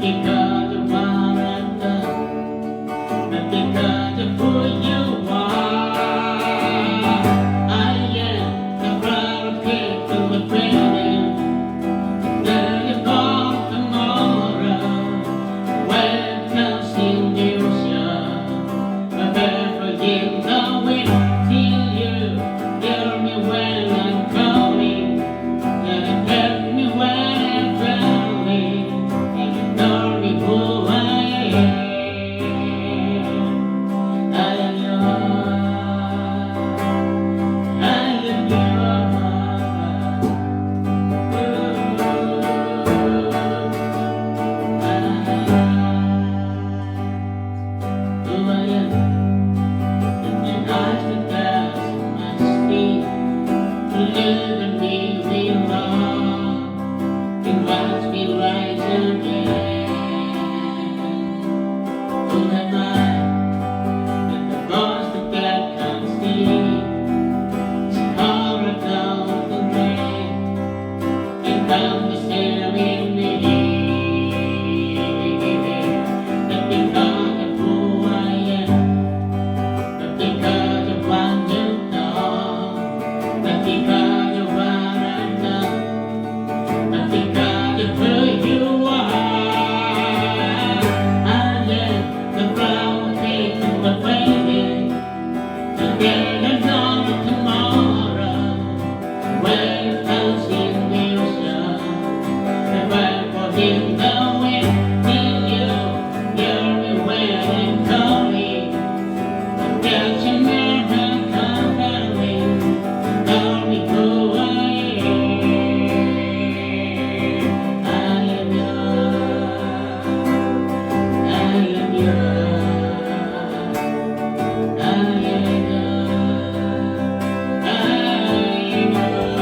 because of what I've done, not because of who you are. I am the proud kid to the president. Then you call tomorrow when comes in the ocean. I better forgive the wind till you hear me when I'm calling. And help me when I'm drowning. And ignore me who I am. I am yours. I am yours. Who I am. And I should pass my speed. To live and be belong. And watch me rise again. Who am I? And the voice that God can see. It's hard down the rain. And come to stay with me. Not because of who I am, not because of what you know, not because of what I've done, not because of who you are. I am the proud kid of the waiting. Today and on tomorrow, when it comes in the ocean, and I forgive the wind till you hear me when I'm calling. Don't you never come back, tell me who I am. I am yours. I am yours. I am yours. I am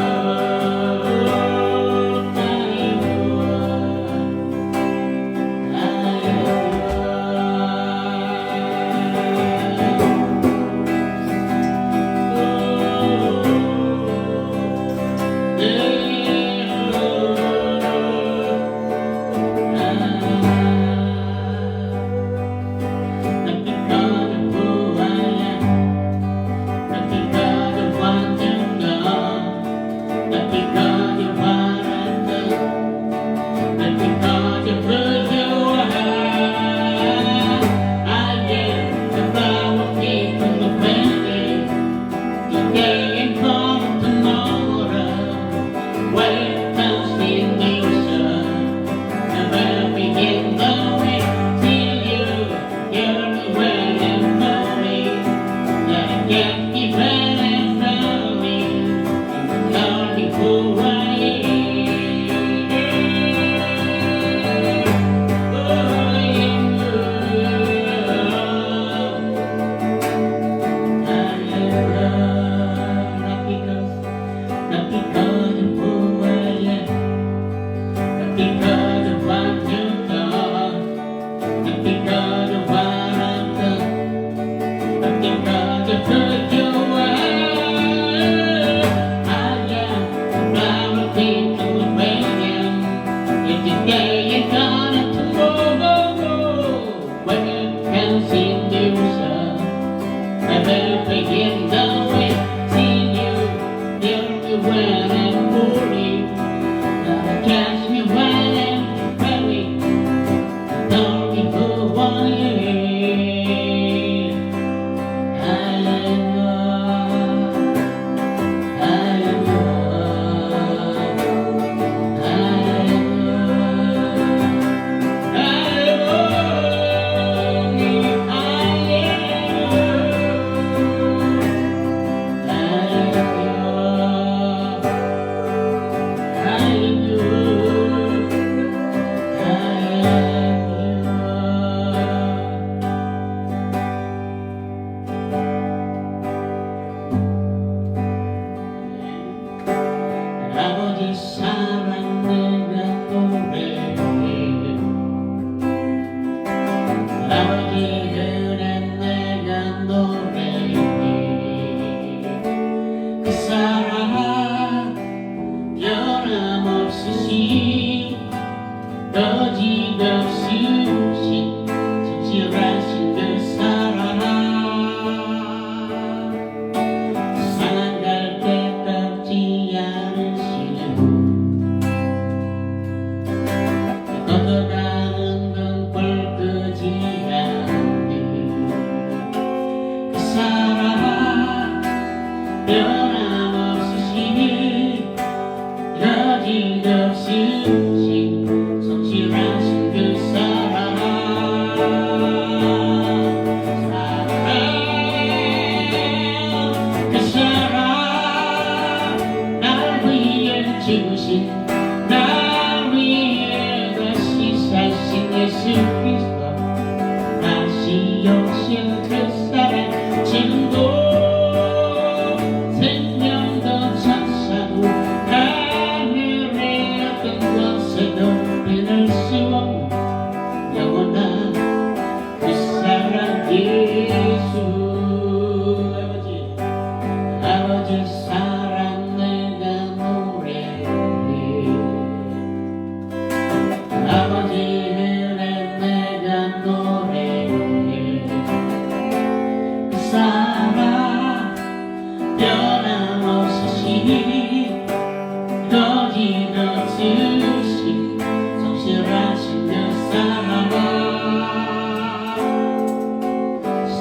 변함없으신 거짓없이 끊을 수 없는 영원한 그 사랑 예수. 아버지 사랑 내가 노래해. 아버지 은혜 내가 노래해. 그 사랑 변함없으시니 거짓없으신 성실하신 그 사랑.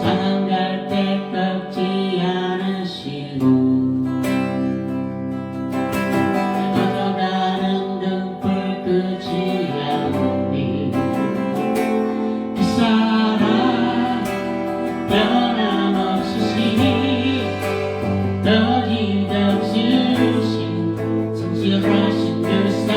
사랑할 때 꺾지 않으시고 꺼져가는 등불 끄지 않으니 그 사랑 변함없으시니 거짓없으신 성실하신 그 사랑.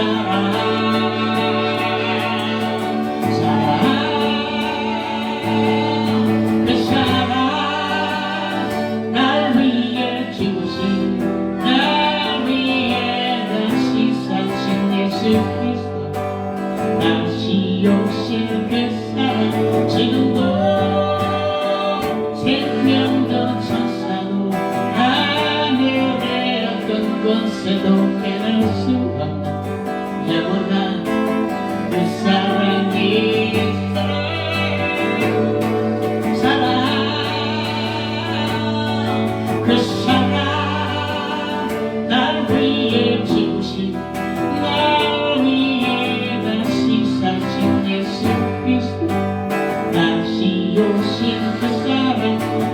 그리스도 다시 오실 그 사랑. 지금도 생명도 천사도 하늘의 어떤 권세도 깨낼 수 없는 영원한 그 사랑이 사랑. 그 사랑 날 위해 지우신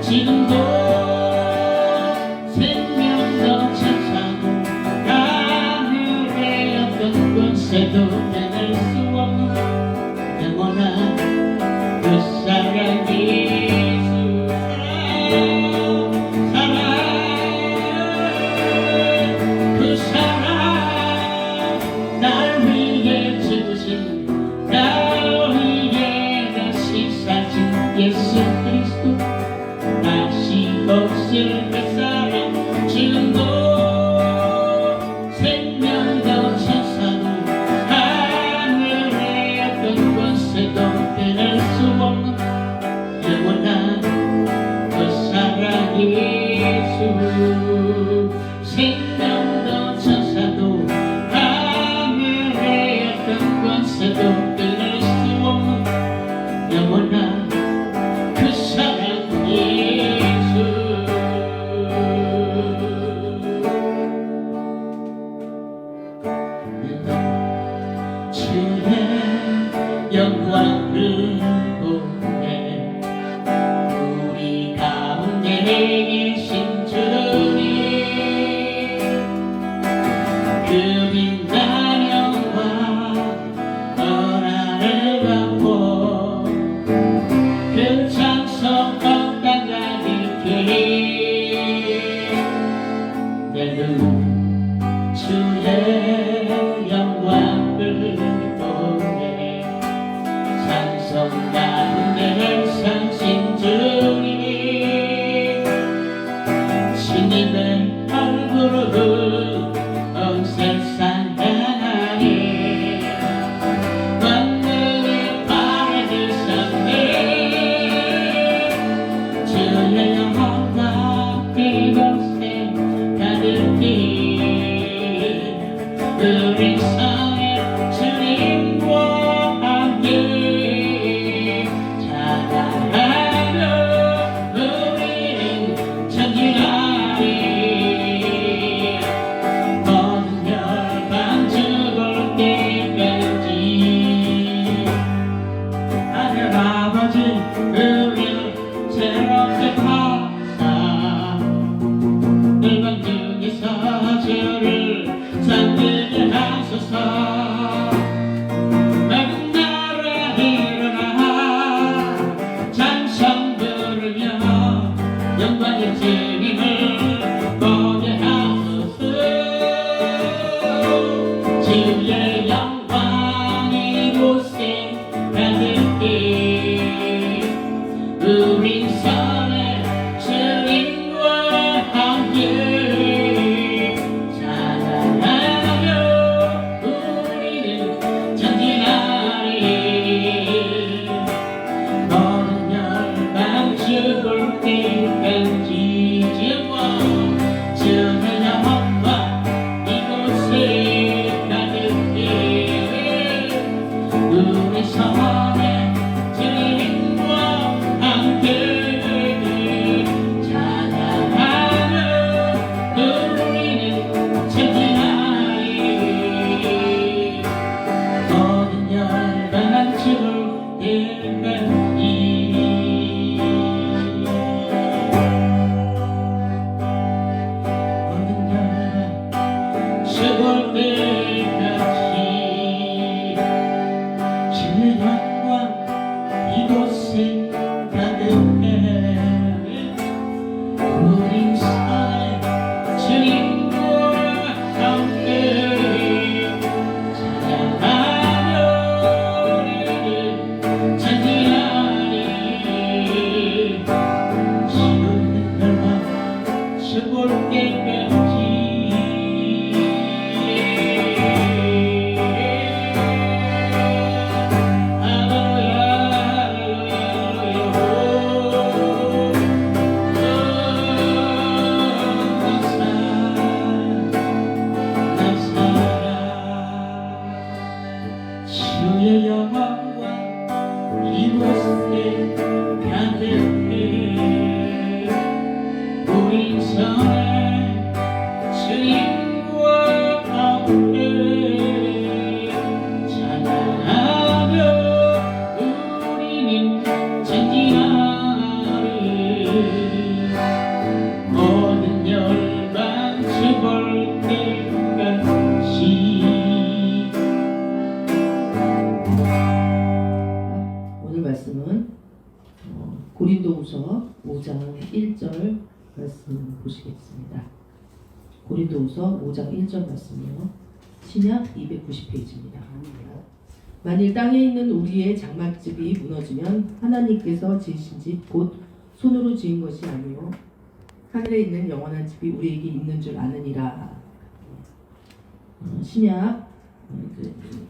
지금도 생명도 천사도 하늘의 어떤 권세도 빼낼 수 없는 영원한 그 사랑 예수. 사랑 그 사랑 날 위해 죽으신 날 위해 다시 사신 예수 그리스도 다시 오실 그 사랑. 지금도 생명도 천사도 하늘의 어떤 권세도 빼낼 수 없는 영원한 그 사랑 예수. 생명도 천사도 하늘의 어떤 권세도 빼낼 수 없는 영원한 그 사랑 예수. 주의 영광을 보내 우리 가운데 계신 주님. 그 빛난 영광 허락을 받고 그 장소 걷다가 있기에 내 눈 주의 영광을 보내 내 손에 주님과 함께 찬양하며 우리는 전진하리 모든 열방한 주를 일관이 모든 열방 죽을 때까지 주의 영광 이곳에 가득해 우리 사랑의 주님과 함께 찬양하며 우리는 전진하리 죽는 열방 죽을 때까지 주의 영광과 이곳에 가득해 우리 전에 주님과 함께 찬양하며 우리는 전진하리 모든 열방 죽을 때까지. 오늘 말씀은 고린도후서 5장 1절 말씀 보시겠습니다. 고린도후서 5장 1절 말씀이요. 신약 290페이지입니다. 만일 땅에 있는 우리의 장막집이 무너지면 하나님께서 지으신 집 곧 손으로 지은 것이 아니요 하늘에 있는 영원한 집이 우리에게 있는 줄 아느니라. 신약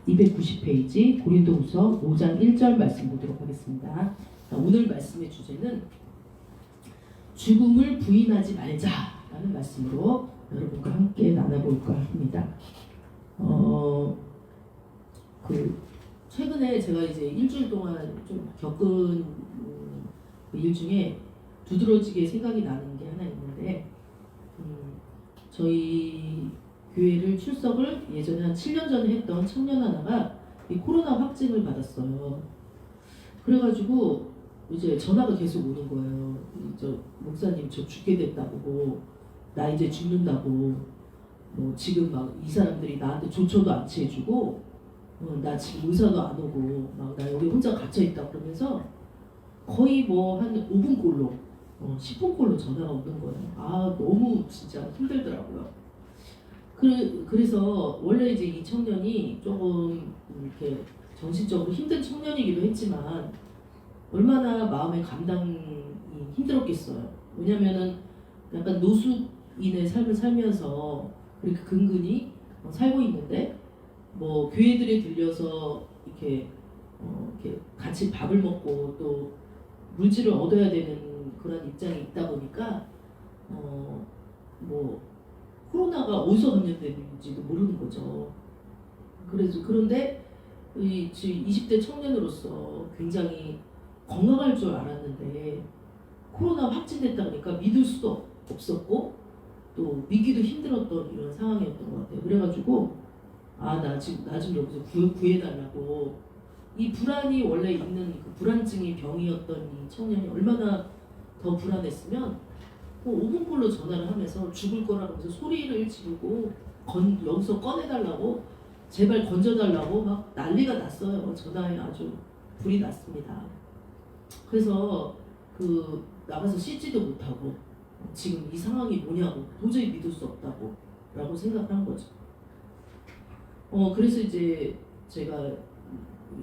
290페이지 고린도후서 5장 1절 말씀 보도록 하겠습니다. 오늘 말씀의 주제는 죽음을 부인하지 말자라는 말씀으로 여러분과 함께 나눠볼까 합니다. 최근에 제가 이제 일주일 동안 좀 겪은 일 중에 두드러지게 생각이 나는 게 하나 있는데, 저희 교회를 출석을 예전에 한 7년 전에 했던 청년 하나가 이 코로나 확진을 받았어요. 그래가지고 이제 전화가 계속 오는 거예요. 저 목사님 저 죽게 됐다고, 나 이제 죽는다고, 뭐 지금 막 이 사람들이 나한테 조처도 안 취해주고, 나 지금 의사도 안 오고, 막 나 여기 혼자 갇혀 있다 그러면서 거의 뭐 한 5분꼴로 10분꼴로 전화가 오는 거예요. 아 너무 진짜 힘들더라고요. 그래서 원래 이제 이 청년이 조금 이렇게 정신적으로 힘든 청년이기도 했지만 얼마나 마음의 감당이 힘들었겠어요. 왜냐면은 약간 노숙인의 삶을 살면서 그렇게 근근히 살고 있는데 뭐 교회들에 들려서 이렇게 같이 밥을 먹고 또 물질을 얻어야 되는 그런 입장이 있다 보니까 뭐 코로나가 어디서 감염되는지도 모르는 거죠. 그런데 이 20대 청년으로서 굉장히 건강할 줄 알았는데 코로나 확진됐다 그러니까 믿을 수도 없었고 또 믿기도 힘들었던 이런 상황이었던 것 같아요. 그래가지고 나 좀 여기서 구해달라고, 이 불안이 원래 있는 그 불안증이 병이었던 이 청년이 얼마나 더 불안했으면 5분꼴로 전화를 하면서 죽을 거라고 하면서 소리를 지르고 여기서 꺼내달라고, 제발 건져달라고 막 난리가 났어요. 전화에 아주 불이 났습니다. 그래서 나가서 씻지도 못하고 지금 이 상황이 뭐냐고 도저히 믿을 수 없다고 라고 생각한 거죠. 그래서 이제 제가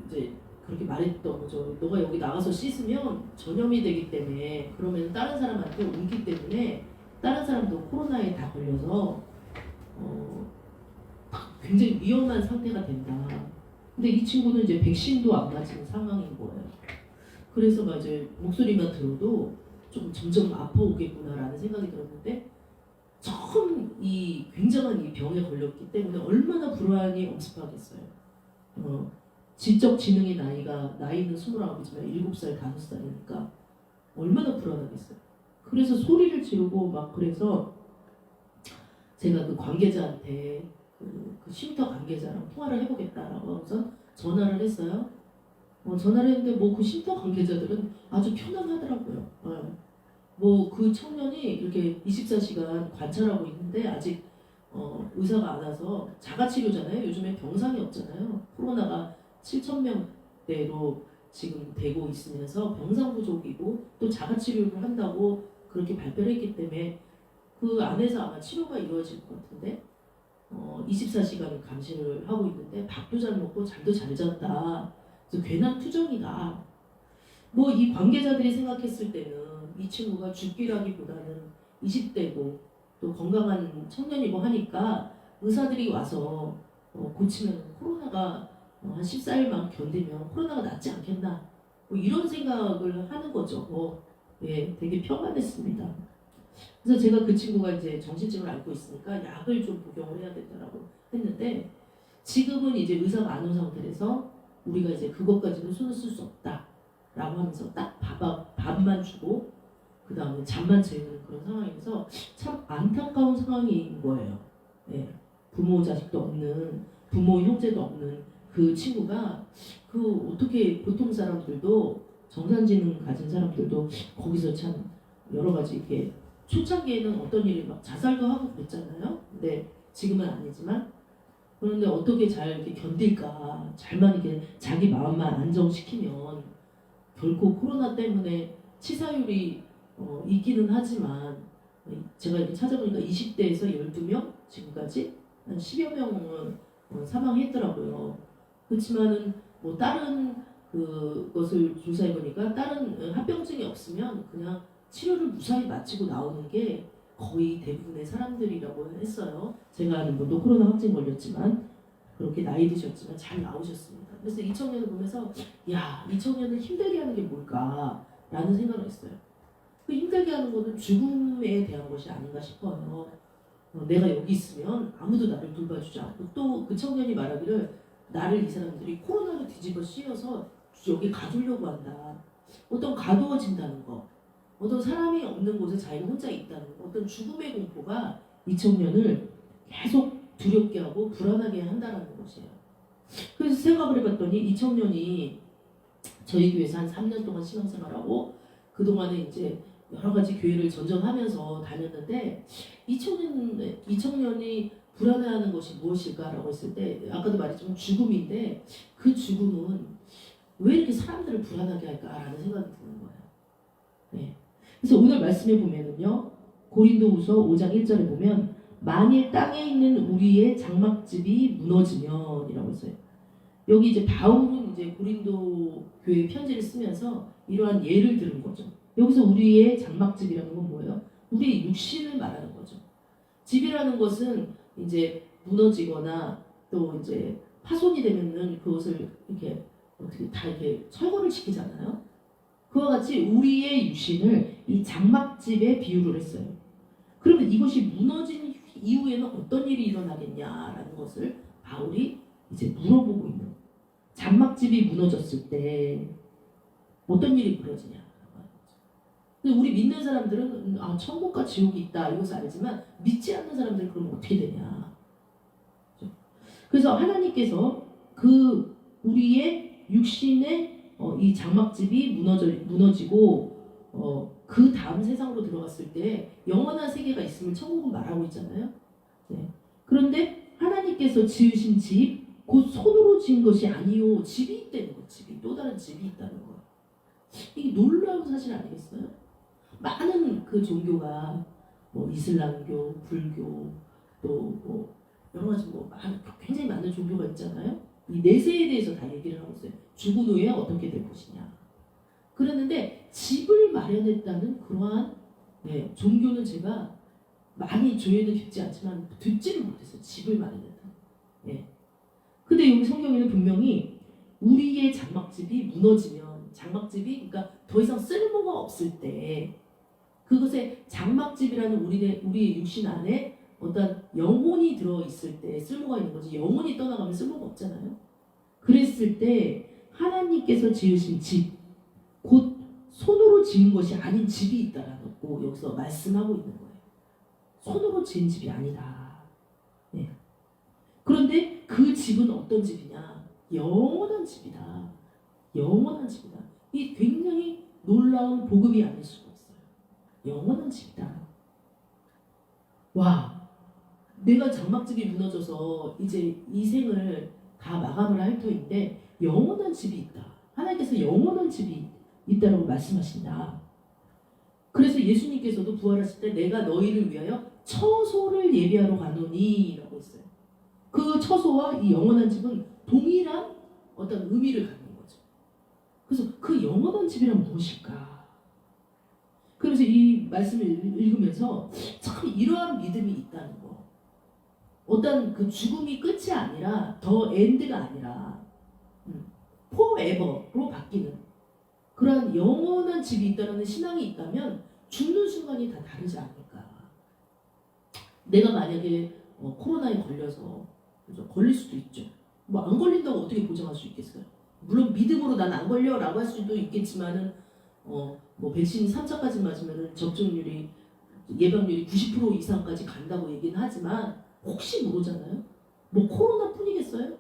이제 그렇게 말했던 거죠. 너가 여기 나가서 씻으면 전염이 되기 때문에, 그러면 다른 사람한테 옮기 때문에 다른 사람도 코로나에 다 걸려서 굉장히 위험한 상태가 된다. 근데 이 친구는 이제 백신도 안 맞은 상황인 거예요. 그래서 막 이제 목소리만 들어도 좀 점점 아파오겠구나라는 생각이 들었는데, 처음 이 굉장한 이 병에 걸렸기 때문에 얼마나 불안이 엄습하겠어요. 지적 지능의 나이는 29이지만 7살, 5살이니까 얼마나 불안하겠어요. 그래서 소리를 지르고 막 그래서 제가 그 관계자한테 그 쉼터 관계자랑 통화를 해보겠다라고 하고서 전화를 했어요. 전화를 했는데 뭐 그 쉼터 관계자들은 아주 편안하더라고요. 뭐 그 청년이 이렇게 24시간 관찰하고 있는데 아직 의사가 안 와서 자가치료잖아요. 요즘에 병상이 없잖아요. 코로나가 7,000명대로 지금 되고 있으면서 병상 부족이고 또 자가치료를 한다고 그렇게 발표를 했기 때문에 그 안에서 아마 치료가 이루어질 것 같은데 24시간 감시를 하고 있는데 밥도 잘 먹고 잠도 잘 잤다. 그래서 괜한 투정이다. 뭐 이 관계자들이 생각했을 때는 이 친구가 죽기라기보다는 20대고 또 건강한 청년이고 하니까 의사들이 와서 고치면 코로나가 한 14일만 견디면 코로나가 낫지 않겠나 뭐 이런 생각을 하는 거죠. 예, 되게 평안했습니다. 그래서 제가 그 친구가 이제 정신증을 앓고 있으니까 약을 좀 복용을 해야 된다라고 했는데 지금은 이제 의사가 안 온 상태라서 우리가 이제 그것까지는 손을 쓸 수 없다라고 하면서 딱 밥만 주고 그 다음에 잠만 재우는 그런 상황이어서 참 안타까운 상황인 거예요. 예, 부모 자식도 없는 부모 형제도 없는 그 친구가 그 어떻게 보통 사람들도 정상지능 가진 사람들도 거기서 참 여러 가지 이렇게 초창기에는 어떤 일이 막 자살도 하고 그랬잖아요. 근데 지금은 아니지만 그런데 어떻게 잘 이렇게 견딜까? 잘만 이렇게 자기 마음만 안정시키면 결코 코로나 때문에 치사율이 있기는 하지만 제가 이렇게 찾아보니까 20대에서 12명 지금까지 한 10여 명은 사망했더라고요. 그렇지만은 뭐 다른 그것을 조사해 보니까 다른 합병증이 없으면 그냥 치료를 무사히 마치고 나오는 게 거의 대부분의 사람들이라고 했어요. 제가 아는 분도 코로나 확진 걸렸지만 그렇게 나이 드셨지만 잘 나오셨습니다. 그래서 이 청년을 보면서 야, 이 청년을 힘들게 하는 게 뭘까라는 생각을 했어요. 그 힘들게 하는 거는 죽음에 대한 것이 아닌가 싶어요. 내가 여기 있으면 아무도 나를 돌봐주지 않고 또 그 청년이 말하기를 나를 이 사람들이 코로나로 뒤집어 씌워서 여기 가두려고 한다. 어떤 가두어진다는 거. 어떤 사람이 없는 곳에 자기가 혼자 있다는 거. 어떤 죽음의 공포가 이 청년을 계속 두렵게 하고 불안하게 한다는 것이에요. 그래서 생각을 해봤더니 이 청년이 저희 교회에서 한 3년 동안 신앙생활하고 그동안에 이제 여러 가지 교회를 전전하면서 다녔는데 이 청년이 불안해하는 것이 무엇일까라고 했을 때 아까도 말했지만 죽음인데 그 죽음은 왜 이렇게 사람들을 불안하게 할까라는 생각이 드는 거예요. 네. 그래서 오늘 말씀에 보면은요 고린도후서 5장 1절에 보면 만일 땅에 있는 우리의 장막집이 무너지면이라고 했어요. 여기 이제 바울은 이제 고린도 교회 편지를 쓰면서 이러한 예를 들은 거죠. 여기서 우리의 장막집이라는 건 뭐예요? 우리의 육신을 말하는 거죠. 집이라는 것은 이제 무너지거나 또 이제 파손이 되면은 그것을 이렇게 어떻게 다 이렇게 철거를 시키잖아요. 그와 같이 우리의 육신을 이 장막집에 비유를 했어요. 그러면 이것이 무너진 이후에는 어떤 일이 일어나겠냐라는 것을 바울이 이제 물어보고 있는 거예요. 장막집이 무너졌을 때 어떤 일이 벌어지냐. 근데 우리 믿는 사람들은 천국과 지옥이 있다 이것을 알지만 믿지 않는 사람들은 그러면 어떻게 되냐. 그래서 하나님께서 그 우리의 육신의 이 장막집이 무너지고 그 다음 세상으로 들어갔을 때 영원한 세계가 있음을 천국은 말하고 있잖아요. 네. 그런데 하나님께서 지으신 집, 곧 손으로 지은 것이 아니요 집이 있다는 거, 집이 또 다른 집이 있다는 거. 이게 놀라운 사실 아니겠어요? 많은 그 종교가 뭐 이슬람교, 불교, 또 뭐 여러 가지 뭐 굉장히 많은 종교가 있잖아요. 이 내세에 대해서 다 얘기를 하고 있어요. 죽은 후에 어떻게 될 것이냐. 그랬는데 집을 마련했다는 그러한 종교는 제가 많이 조회는 듣지 않지만 듣지를 못했어요. 집을 마련했다. 근데 여기 성경에는 분명히 우리의 장막집이 무너지면 장막집이 그러니까 더 이상 쓸모가 없을 때 그것에 장막집이라는 우리의 육신 안에 어떤 영혼이 들어있을 때 쓸모가 있는 거지 영혼이 떠나가면 쓸모가 없잖아요. 그랬을 때 하나님께서 지으신 집, 곧 손으로 지은 것이 아닌 집이 있다라고 여기서 말씀하고 있는 거예요. 손으로 지은 집이 아니다. 네. 그런데 그 집은 어떤 집이냐? 영원한 집이다. 영원한 집이다. 이 굉장히 놀라운 복음이 아닐 수가 없어요. 영원한 집이다. 와, 내가 장막집이 무너져서 이제 이 생을 다 마감을 할 터인데 영원한 집이 있다. 하나님께서 영원한 집이 있다라고 말씀하신다. 그래서 예수님께서도 부활하실 때 내가 너희를 위하여 처소를 예비하러 가노니 라고 했어요. 그 처소와 이 영원한 집은 동일한 어떤 의미를 갖는 거죠. 그래서 그 영원한 집이란 무엇일까? 그래서 이 말씀을 읽으면서 참 이러한 믿음이 있다는 거. 어떤 그 죽음이 끝이 아니라 더 엔드가 아니라 forever로 바뀌는 그러한 영원한 집이 있다는 신앙이 있다면 죽는 순간이 다 다르지 않을까. 내가 만약에 코로나에 걸려서 걸릴 수도 있죠. 뭐 안 걸린다고 어떻게 보장할 수 있겠어요? 물론 믿음으로 난 안 걸려라고 할 수도 있겠지만은 뭐 백신 3차까지 맞으면은 접종률이 예방률이 90% 이상까지 간다고 얘기는 하지만 혹시 모르잖아요. 뭐 코로나뿐이겠어요?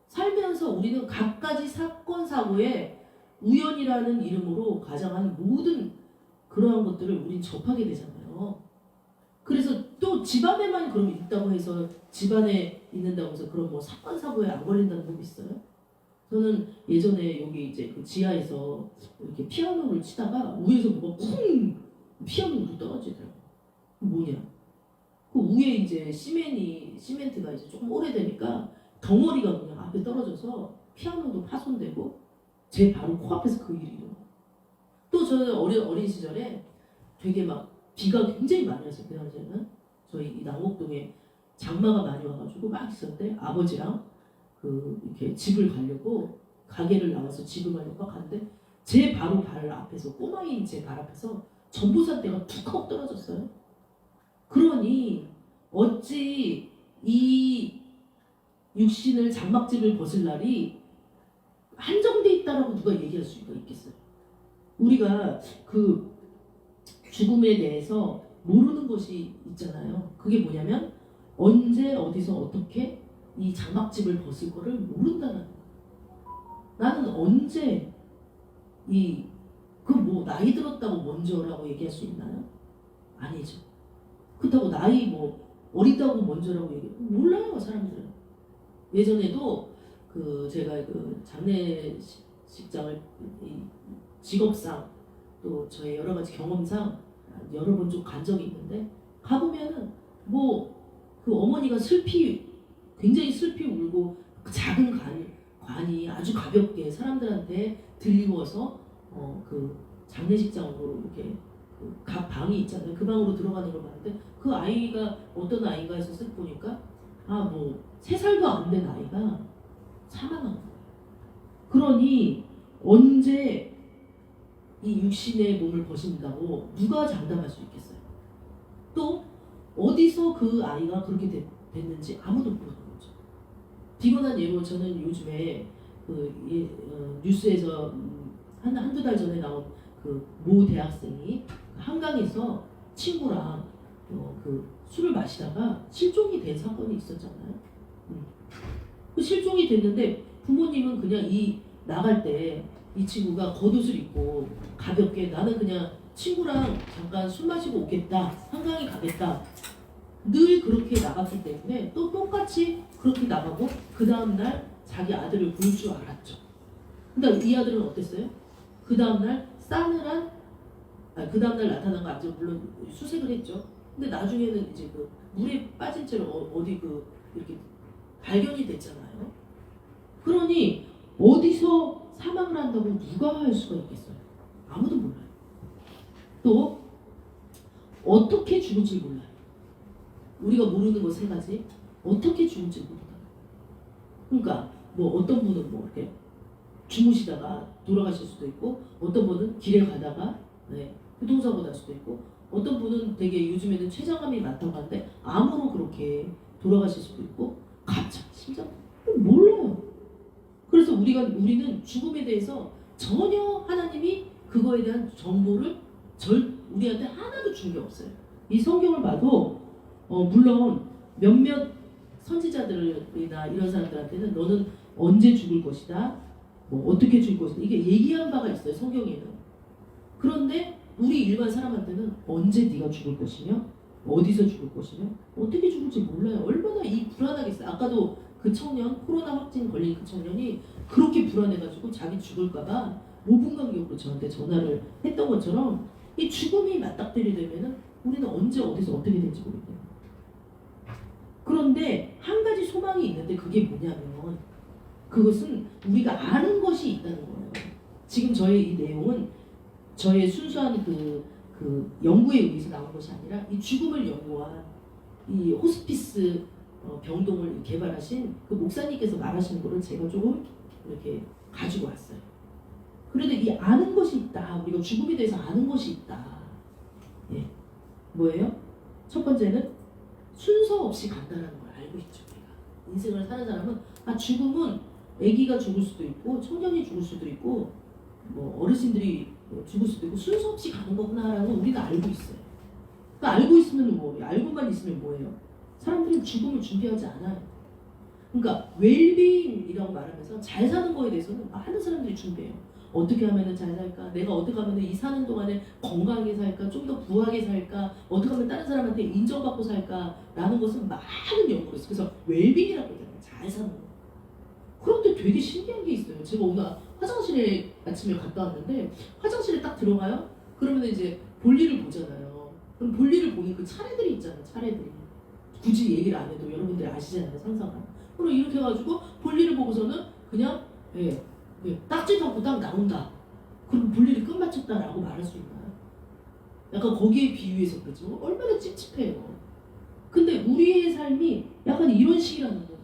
살면서 우리는 갖가지 사건 사고에 우연이라는 이름으로 가장한 모든 그러한 것들을 우린 접하게 되잖아요. 그래서 또 집안에만 그럼 있다고 해서 집안에 있는다고 해서 그런 뭐 사건 사고에 안 걸린다는 법이 있어요? 저는 예전에 여기 이제 그 지하에서 이렇게 피아노를 치다가 위에서 뭐가 쿵 피아노로 떨어지더라고. 뭐냐? 그 위에 이제 시멘트가 이제 조금 오래되니까 덩어리가 그냥 앞에 떨어져서 피아노도 파손되고 제 바로 코앞에서 그 일이 일어나요. 또 저는 어린 시절에 되게 막 비가 굉장히 많이 왔어요. 그 당시에는 저희 이 남곡동에 장마가 많이 와가지고 막 있었는데 아버지랑 그 이렇게 집을 가려고 가게를 나와서 집을 가려고 갔는데 제 바로 발 앞에서 꼬마인 제 발 앞에서 전부산대가 툭하고 떨어졌어요. 그러니 어찌 이 육신을 장막집을 벗을 날이 한정돼 있다라고 누가 얘기할 수가 있겠어요? 우리가 그 죽음에 대해서 모르는 것이 있잖아요. 그게 뭐냐면 언제 어디서 어떻게 이 장막집을 벗을 거를 모른다는 거예요. 나는 언제 그 뭐 나이 들었다고 먼저라고 얘기할 수 있나요? 아니죠. 그렇다고 나이 뭐 어리다고 먼저라고 몰라요 사람들은. 예전에도 그 제가 그 장례식장을 직업상 또 저의 여러 가지 경험상 여러 번 좀 간 적이 있는데 가보면은 뭐 그 어머니가 굉장히 슬피 울고 그 작은 관이 아주 가볍게 사람들한테 들리워서 그 장례식장으로 이렇게 그 각 방이 있잖아요. 그 방으로 들어가는 걸 봤는데 그 아이가 어떤 아이가 해서 쓱 보니까 뭐 3살도 안 된 아이가 사망한 거예요. 그러니 언제 이 육신의 몸을 벗는다고 누가 장담할 수 있겠어요? 또 어디서 그 아이가 그렇게 됐는지 아무도 모르는 거죠. 비건한 예로 저는 요즘에 뉴스에서 한두 달 전에 나온 그 모 대학생이 한강에서 친구랑 그 술을 마시다가 실종이 된 사건이 있었잖아요. 그 실종이 됐는데 부모님은 그냥 나갈 때 이 친구가 겉옷을 입고 가볍게 나는 그냥 친구랑 잠깐 술 마시고 오겠다, 한강에 가겠다 늘 그렇게 나갔기 때문에 또 똑같이 그렇게 나가고 그 다음날 자기 아들을 볼 줄 알았죠. 근데 이 아들은 어땠어요? 그 다음날 그 다음날 나타난 거 아니죠. 물론 수색을 했죠. 근데 나중에는 이제 그 물에 빠진 채로 어디 이렇게 발견이 됐잖아요. 그러니 어디서 사망을 한다고 누가 할 수가 있겠어요? 아무도 몰라요. 또 어떻게 죽을지 몰라요. 우리가 모르는 거 3가지. 어떻게 죽을지 모른다. 그러니까 뭐 어떤 분은 뭐 이렇게 주무시다가 돌아가실 수도 있고 어떤 분은 길에 가다가 교통사고 날 수도 있고 어떤 분은 되게 요즘에는 췌장암이 많다고 하는데 암으로 그렇게 돌아가실 수도 있고 갑자기 심장 몰라요. 그래서 우리는 죽음에 대해서 전혀 하나님이 그거에 대한 정보를 우리한테 하나도 준 게 없어요. 이 성경을 봐도 물론 몇몇 선지자들이나 이런 사람들한테는 너는 언제 죽을 것이다, 뭐 어떻게 죽을 것이다 이게 얘기한 바가 있어요 성경에는. 그런데 우리 일반 사람한테는 언제 네가 죽을 것이며 어디서 죽을 것이며 어떻게 죽을지 몰라요. 얼마나 이 불안하겠어요. 아까도 그 청년 코로나 확진 걸린 그 청년이 그렇게 불안해가지고 자기 죽을까봐 5분 간격으로 저한테 전화를 했던 것처럼 이 죽음이 맞닥뜨리 되면은 우리는 언제 어디서 어떻게 될지 모르겠어요. 그런데 한 가지 소망이 있는데 그게 뭐냐면 그것은 우리가 아는 것이 있다는 거예요. 지금 저의 이 내용은 저의 순수한 그 연구에 의해서 나온 것이 아니라 이 죽음을 연구한 이 호스피스 병동을 개발하신 그 목사님께서 말하시는 거를 제가 조금 이렇게 가지고 왔어요. 그런데 이 아는 것이 있다. 우리가 죽음에 대해서 아는 것이 있다. 예. 뭐예요? 첫 번째는 순서 없이 간다는 걸 알고 있죠. 우리가 인생을 사는 사람은 죽음은 아기가 죽을 수도 있고 청년이 죽을 수도 있고 뭐 어르신들이 죽을 수도 있고 순서 없이 가는 거구나라는 걸 우리가 알고 있어요. 그러니까 알고 있으면 뭐예요? 알고만 있으면 뭐예요? 사람들은 죽음을 준비하지 않아요. 그러니까 웰빙이라고 말하면서 잘 사는 거에 대해서는 많은 사람들이 준비해요. 어떻게 하면 잘 살까? 내가 어떻게 하면 이 사는 동안에 건강하게 살까? 좀 더 부하게 살까? 어떻게 하면 다른 사람한테 인정받고 살까? 라는 것은 많은 연구를 했어요. 그래서 웰빙이라고 그러잖아요. 잘 사는 거. 그런데 되게 신기한 게 있어요. 제가 오늘 화장실에 아침에 갔다 왔는데 화장실에 딱 들어가요? 그러면 이제 볼일을 보잖아요. 그럼 볼일을 보는 그 차례들이 있잖아요. 차례들이. 굳이 얘기를 안 해도 여러분들이 아시잖아요. 상상을. 그럼 이렇게 해가지고 볼일을 보고서는 그냥 딱지도 않고 딱 나온다. 그럼 볼일이 끝마쳤다라고 말할 수 있나요? 약간 거기에 비유해서 그렇죠. 얼마나 찝찝해요. 근데 우리의 삶이 약간 이런 식이라는 거예요.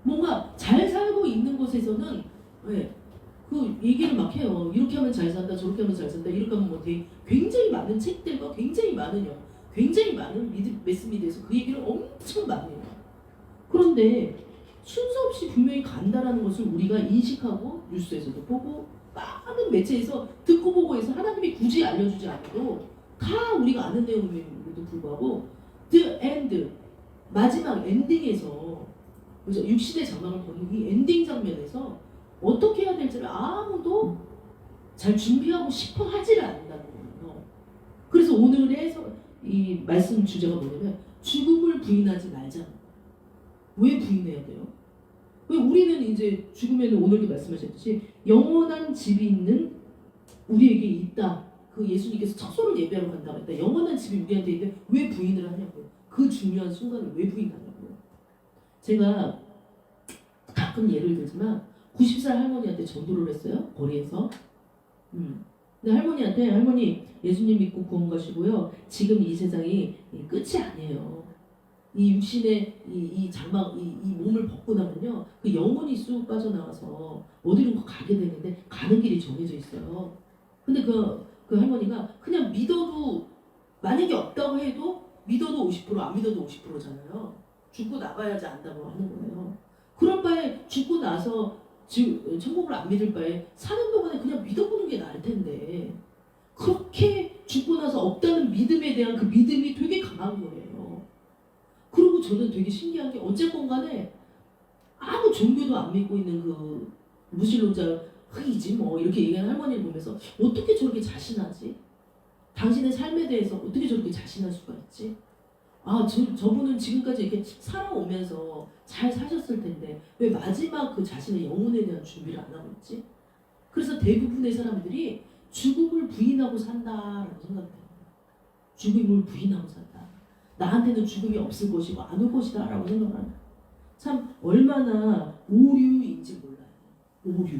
뭔가 잘 살고 있는 곳에서는 그 얘기를 막 해요. 이렇게 하면 잘 산다, 저렇게 하면 잘 산다, 이렇게 하면 뭐 되게 굉장히 많은 책들과 굉장히 많은 매스미디어에서 그 얘기를 엄청 많이 해요. 그런데 순서 없이 분명히 간다라는 것을 우리가 인식하고 뉴스에서도 보고 많은 매체에서 듣고 보고 해서 하나님이 굳이 알려주지 않아도 다 우리가 아는 내용임에도 불구하고 The End 마지막 엔딩에서 그래서 6시대 장막을 보는 이 엔딩 장면에서 어떻게 해야 될지를 아무도 잘 준비하고 싶어 하지를 않는다는 거예요. 그래서 오늘의 이 말씀 주제가 뭐냐면 죽음을 부인하지 말자. 왜 부인해야 돼요? 왜 우리는 이제 죽으면 오늘도 말씀하셨듯이 영원한 집이 있는 우리에게 있다. 그 예수님께서 첫소를 예배하러 간다고 했다. 영원한 집이 우리한테 있는데 왜 부인을 하냐고요. 그 중요한 순간을 왜 부인하냐고요. 제가 가끔 예를 들지만 90살 할머니한테 전도를 했어요. 거리에서. 근데 할머니 예수님 믿고 구원 가시고요. 지금 이 세상이 끝이 아니에요. 이 육신의 이 장막 이 몸을 벗고 나면요. 그 영혼이 쑥 빠져나가서 어디론가 가게 되는데 가는 길이 정해져 있어요. 근데 그 할머니가 그냥 믿어도 만약에 없다고 해도 믿어도 50% 안 믿어도 50%잖아요. 죽고 나가야지 안다고 하는 거예요. 그럴 바에 죽고 나서 천국을 안 믿을 바에 사는 동안에 그냥 믿어보는 게 나을 텐데 그렇게 죽고 나서 없다는 믿음에 대한 그 믿음이 되게 강한 거예요. 그리고 저는 되게 신기한 게 어쨌건 간에 아무 종교도 안 믿고 있는 그 무신론자 흑이지 뭐 이렇게 얘기하는 할머니를 보면서 어떻게 저렇게 자신하지? 당신의 삶에 대해서 어떻게 저렇게 자신할 수가 있지? 저분은 지금까지 이렇게 살아오면서 잘 사셨을 텐데 왜 마지막 그 자신의 영혼에 대한 준비를 안 하고 있지? 그래서 대부분의 사람들이 죽음을 부인하고 산다라고 생각해요. 죽음을 부인하고 산다. 나한테는 죽음이 없을 것이고 안 올 것이다 라고 생각하는 참 얼마나 오류인지 몰라요. 오류.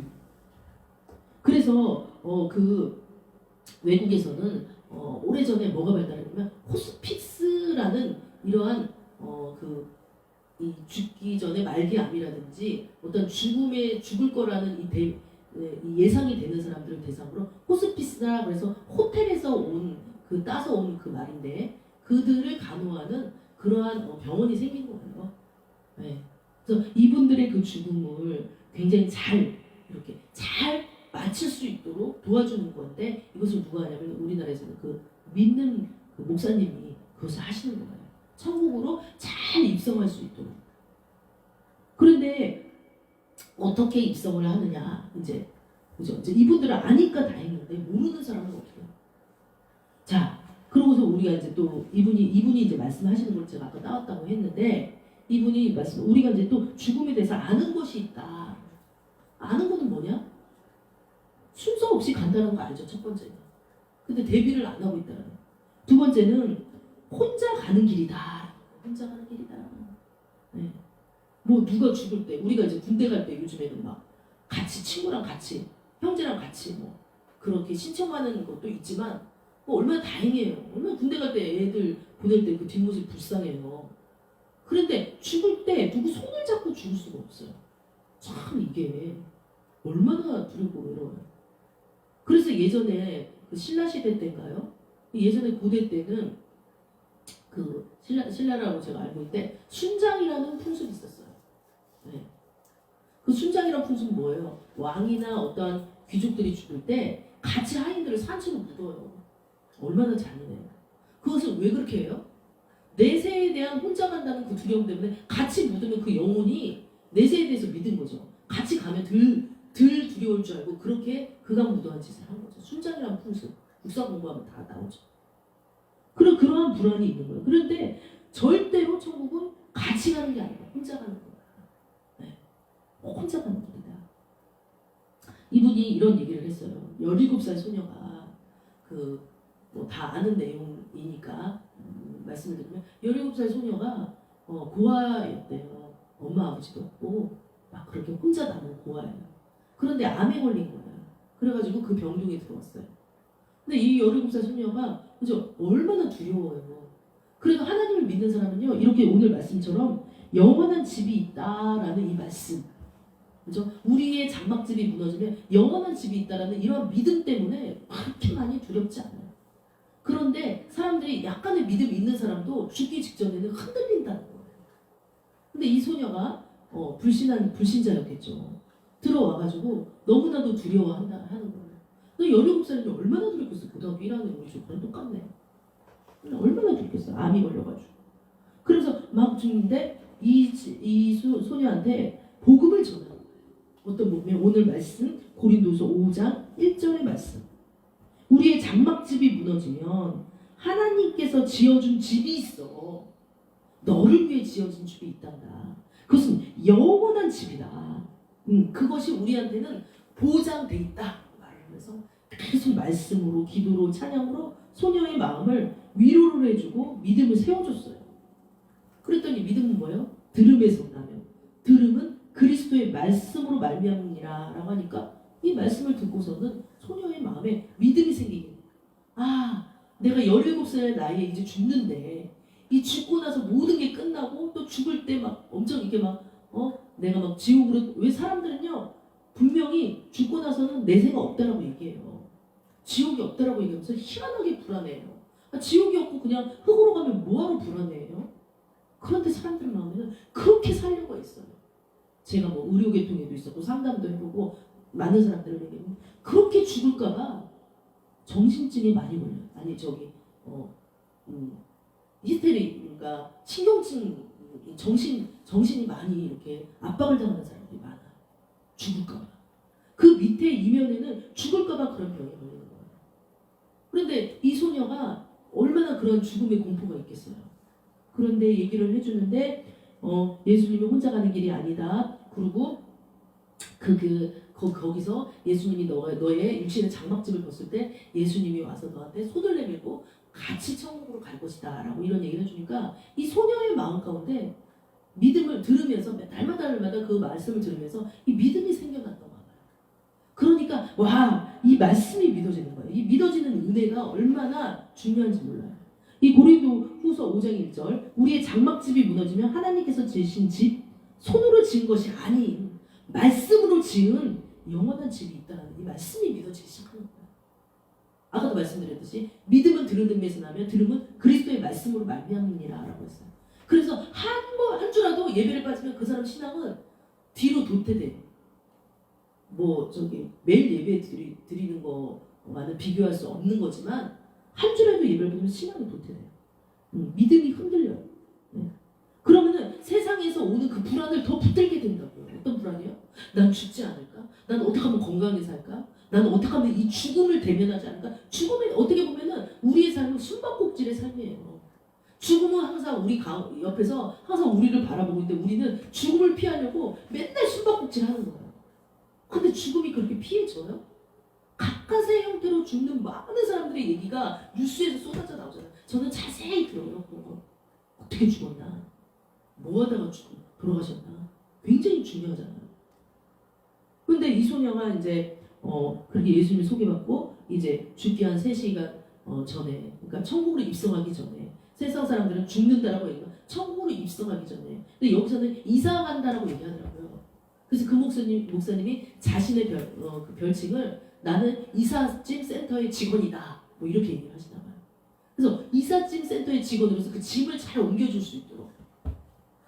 그래서 그 외국에서는 오래전에 뭐가 발달했냐면 호스피스라는 이러한 이 죽기 전에 말기암이라든지 어떤 죽을 거라는 이 예상이 되는 사람들을 대상으로 호스피스라 그래서 호텔에서 따서 온 그 말인데 그들을 간호하는 그러한 병원이 생긴 거예요. 네. 그래서 이분들의 그 죽음을 굉장히 잘 이렇게 잘 맞출 수 있도록 도와주는 건데 이것을 누가 하냐면 우리나라에서는 그 믿는 그 목사님이 그것을 하시는 거예요. 천국으로 잘 입성할 수 있도록. 그런데 어떻게 입성을 하느냐 이제 그죠? 이제 이분들은 아니까 다행인데 모르는 사람은 어떻게 해요? 자, 그러고서 우리가 이제 또 이분이 이제 말씀하시는 걸 제가 아까 나왔다고 했는데 이분이 우리가 이제 또 죽음에 대해서 아는 것이 있다. 아는 거는 뭐냐? 순서 없이 간다는 거 알죠? 첫 번째는. 근데 대비를 안 하고 있다는 거. 두 번째는 혼자 가는 길이다. 혼자 가는 길이다. 네. 뭐 누가 죽을 때 우리가 이제 군대 갈 때 요즘에는 막 같이 친구랑 같이 형제랑 같이 뭐 그렇게 신청하는 것도 있지만 뭐 얼마나 다행이에요. 얼마나 군대 갈 때 애들 보낼 때 그 뒷모습 불쌍해요. 그런데 죽을 때 누구 손을 잡고 죽을 수가 없어요. 참 이게 얼마나 두렵고 외로워요. 그래서 예전에 그 신라 시대 때인가요? 예전에 고대 때는 그 신라라고 제가 알고 있는데 순장이라는 풍습이 있었어요. 네. 그 순장이라는 풍습은 뭐예요? 왕이나 어떤 귀족들이 죽을 때 같이 하인들을 산채로 묻어요. 얼마나 잔인해요. 그것을 왜 그렇게 해요? 내세에 대한 혼자 간다는 그 두려움 때문에 같이 묻으면 그 영혼이 내세에 대해서 믿은 거죠. 같이 가면 덜 두려울 줄 알고 그렇게 극악무도한 짓을 한 거죠. 순장이라는 풍습. 국사 공부하면 다 나오죠. 그러한 불안이 있는 거예요. 그런데 절대로 천국은 같이 가는 게 아니라 혼자 가는 거예요. 네. 혼자 가는 길이다. 이분이 이런 얘기를 했어요. 17살 소녀가 뭐 다 아는 내용이니까 말씀을 드리면 17살 소녀가 고아였대요. 엄마 아버지도 없고 막 그렇게 혼자 남은 고아예요. 그런데 암에 걸린 거예요. 그래가지고 그 병동에 들어왔어요. 근데 이 17살 소녀가 그죠? 얼마나 두려워요. 그래도 하나님을 믿는 사람은요 이렇게 오늘 말씀처럼 영원한 집이 있다라는 이 말씀, 그죠? 우리의 장막집이 무너지면 영원한 집이 있다라는 이런 믿음 때문에 그렇게 많이 두렵지 않아요. 그런데 사람들이 약간의 믿음이 있는 사람도 죽기 직전에는 흔들린다는 거예요. 근데 이 소녀가 불신자였겠죠. 들어와가지고 너무나도 두려워하는 거예요. 너 17살이면 얼마나 두렵겠어. 고등학교 1학년 우리 조카랑 똑같네. 얼마나 두렵겠어. 암이 걸려가지고. 그래서 막 죽는데 이 소녀한테 복음을 전하는 거예요. 어떤 복음이요? 오늘 말씀 고린도서 5장 1절의 말씀. 우리의 장막집이 무너지면 하나님께서 지어준 집이 있어. 너를 위해 지어진 집이 있단다. 그것은 영원한 집이다. 그것이 우리한테는 보장돼 있다. 말하면서 계속 말씀으로 기도로 찬양으로 소녀의 마음을 위로를 해주고 믿음을 세워줬어요. 그랬더니 믿음은 뭐예요? 들음에서 나면 들음은 그리스도의 말씀으로 말미암으니라 라고 하니까 이 말씀을 듣고서는 소녀의 마음에 믿음이 생기게 내가 17살의 나이에 이제 죽는데 이 죽고 나서 모든 게 끝나고 또 죽을 때 막 엄청 이게 내가 막 지옥으로 왜 사람들은요 분명히 죽고 나서는 내세가 없다라고 얘기해요. 지옥이 없다라고 얘기하면서 희한하게 불안해요. 지옥이 없고 그냥 흙으로 가면 뭐하러 불안해요? 그런데 사람들 마음에는 그렇게 살려고 했어요. 제가 뭐 의료계통에도 있었고 상담도 해보고 많은 사람들을 얘기하면 그렇게 죽을까봐 정신증이 많이 걸려요. 아니 히스테리 그러니까 신경증 정신이 많이 이렇게 압박을 당하는 사람들이 많아요. 죽을까봐. 그 밑에 이면에는 죽을까봐 그런 병이 걸리는 거예요. 그런데 이 소녀가 얼마나 그런 죽음의 공포가 있겠어요. 그런데 얘기를 해주는데 예수님이 혼자 가는 길이 아니다. 그리고 거기서 예수님이 너의 육신의 장막집을 벗을 때 예수님이 와서 너한테 손을 내밀고 같이 천국으로 갈 것이다 라고 이런 얘기를 해주니까 이 소녀의 마음 가운데 믿음을 들으면서 날마다 그 말씀을 들으면서 이 믿음이 생겨났던 거예요. 그러니까 이 말씀이 믿어지는 거예요. 이 믿어지는 은혜가 얼마나 중요한지 몰라요. 이 고린도 후서 5장 1절 우리의 장막집이 무너지면 하나님께서 지으신 집 손으로 지은 것이 아닌 말씀으로 지은 영원한 집이 있다는 이 말씀이 믿어지기 시작하는 거예요. 아까도 말씀드렸듯이 믿음은 들음에서 나면 들음은 그리스도의 말씀으로 말미암느니라 라고 했어요. 그래서 한 주라도 예배를 빠지면 그 사람 신앙은 뒤로 도태돼요. 뭐 저기 매일 예배 드리는 거와는 비교할 수 없는 거지만 한 주라도 예배를 보면 신앙이 도태돼요. 믿음이 흔들려요. 네. 그러면은 세상에서 오는 그 불안을 더 붙들게 된다고요. 어떤 불안이요? 난 죽지 않을까? 난 어떻게 하면 건강하게 살까? 나는 어떻게 하면 이 죽음을 대면하지 않을까? 죽음은 어떻게 보면은 우리의 삶은 숨바꼭질의 삶이에요. 죽음은 항상 우리 옆에서 항상 우리를 바라보고 있는데 우리는 죽음을 피하려고 맨날 숨바꼭질 하는 거예요. 근데 죽음이 그렇게 피해져요? 각가의 형태로 죽는 많은 사람들의 얘기가 뉴스에서 쏟아져 나오잖아요. 저는 자세히 들어요. 그런 거. 어떻게 죽었나? 뭐 하다가 돌아가셨나? 굉장히 중요하잖아요. 근데 이 소녀가 이제 그렇게 예수님을 소개받고 이제 죽기 한 3시간 전에, 그러니까 천국으로 입성하기 전에, 세상 사람들은 죽는다라고 얘기해요. 천국으로 입성하기 전에. 근데 여기서는 이사 간다라고 얘기하더라고요. 그래서 그 목사님이 자신의 그 별칭을 나는 이삿짐 센터의 직원이다. 뭐 이렇게 얘기를 하시나 봐요. 그래서 이삿짐 센터의 직원으로서 그 짐을 잘 옮겨줄 수 있도록.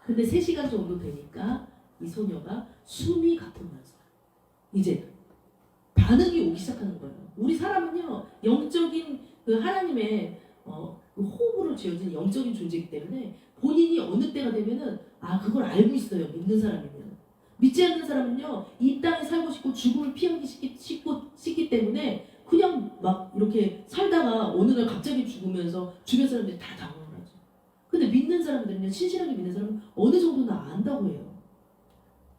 근데 3시간 정도 되니까 이 소녀가 숨이 가쁘면서 이제 반응이 오기 시작하는 거예요. 우리 사람은요, 영적인 그 하나님의 그 호흡으로 지어진 영적인 존재이기 때문에 본인이 어느 때가 되면은 그걸 알고 있어요. 믿는 사람이면. 믿지 않는 사람은요, 이 땅에 살고 싶고 죽음을 피하기 쉽기 때문에 그냥 막 이렇게 살다가 어느 날 갑자기 죽으면서 주변 사람들이 다 당황을 하죠. 근데 믿는 사람들은요, 신실하게 믿는 사람은 어느 정도는 안다고 해요.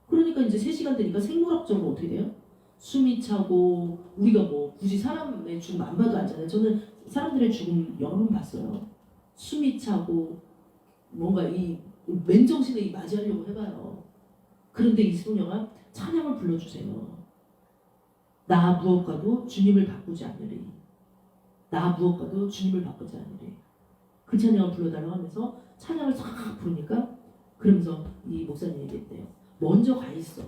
그러니까 이제 3시간 되니까 생물학적으로 어떻게 돼요? 숨이 차고, 우리가 뭐 굳이 사람의 죽음 안 봐도 알잖아요. 저는 사람들의 죽음 여러 번 봤어요. 숨이 차고 뭔가 이 맨정신에 맞이하려고 해봐요. 그런데 이 소녀가 찬양을 불러주세요. 나 무엇과도 주님을 바꾸지 않으리. 나 무엇과도 주님을 바꾸지 않으리. 그 찬양을 불러달라고 하면서 찬양을 싹 부르니까, 그러면서 이 목사님이 얘기했대요. 먼저 가 있어.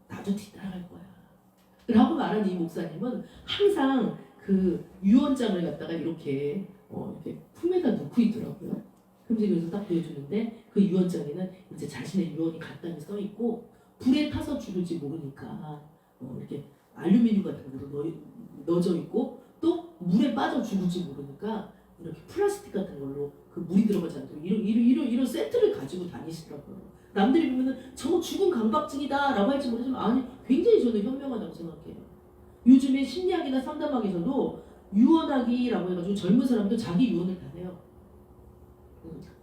나도 뒤따라갈 거야. 라고 말한 이 목사님은 항상 그 유언장을 갖다가 이렇게 품에다 넣고 있더라고요. 그래서 여기서 딱 보여주는데 그 유언장에는 이제 자신의 유언이 간단히 써 있고, 불에 타서 죽을지 모르니까 이렇게 알루미늄 같은 걸로 넣어져 있고, 또 물에 빠져 죽을지 모르니까 이렇게 플라스틱 같은 걸로 그 물이 들어가지 않도록 이런 세트를 가지고 다니시더라고요. 남들이 보면은 저 죽은 강박증이다 라고 할지 모르지만 아니, 굉장히 저는 현명하다고 생각해요. 요즘에 심리학이나 상담학에서도 유언하기라고 해가지고 젊은 사람도 자기 유언을 다 해요.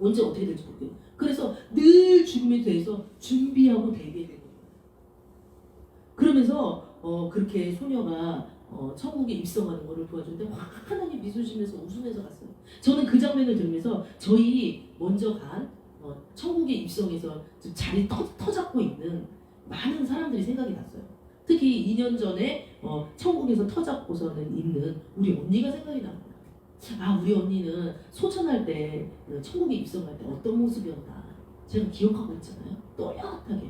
언제 어떻게 될지 모르겠어요. 그래서 늘 죽음에 대해서 준비하고 대비해야 되는 거예요. 그러면서 그렇게 소녀가 천국에 입성하는 것을 도와주는데 환하게 미소 지면서 웃으면서 갔어요. 저는 그 장면을 들으면서 저희 먼저 간 천국에 입성해서 자리 터잡고 있는 많은 사람들이 생각이 났어요. 특히 2년 전에 천국에서 터잡고서는 있는 우리 언니가 생각이 납니다. 우리 언니는 소천할 때 천국에 입성할 때 어떤 모습이었나 제가 기억하고 있잖아요. 또렷하게.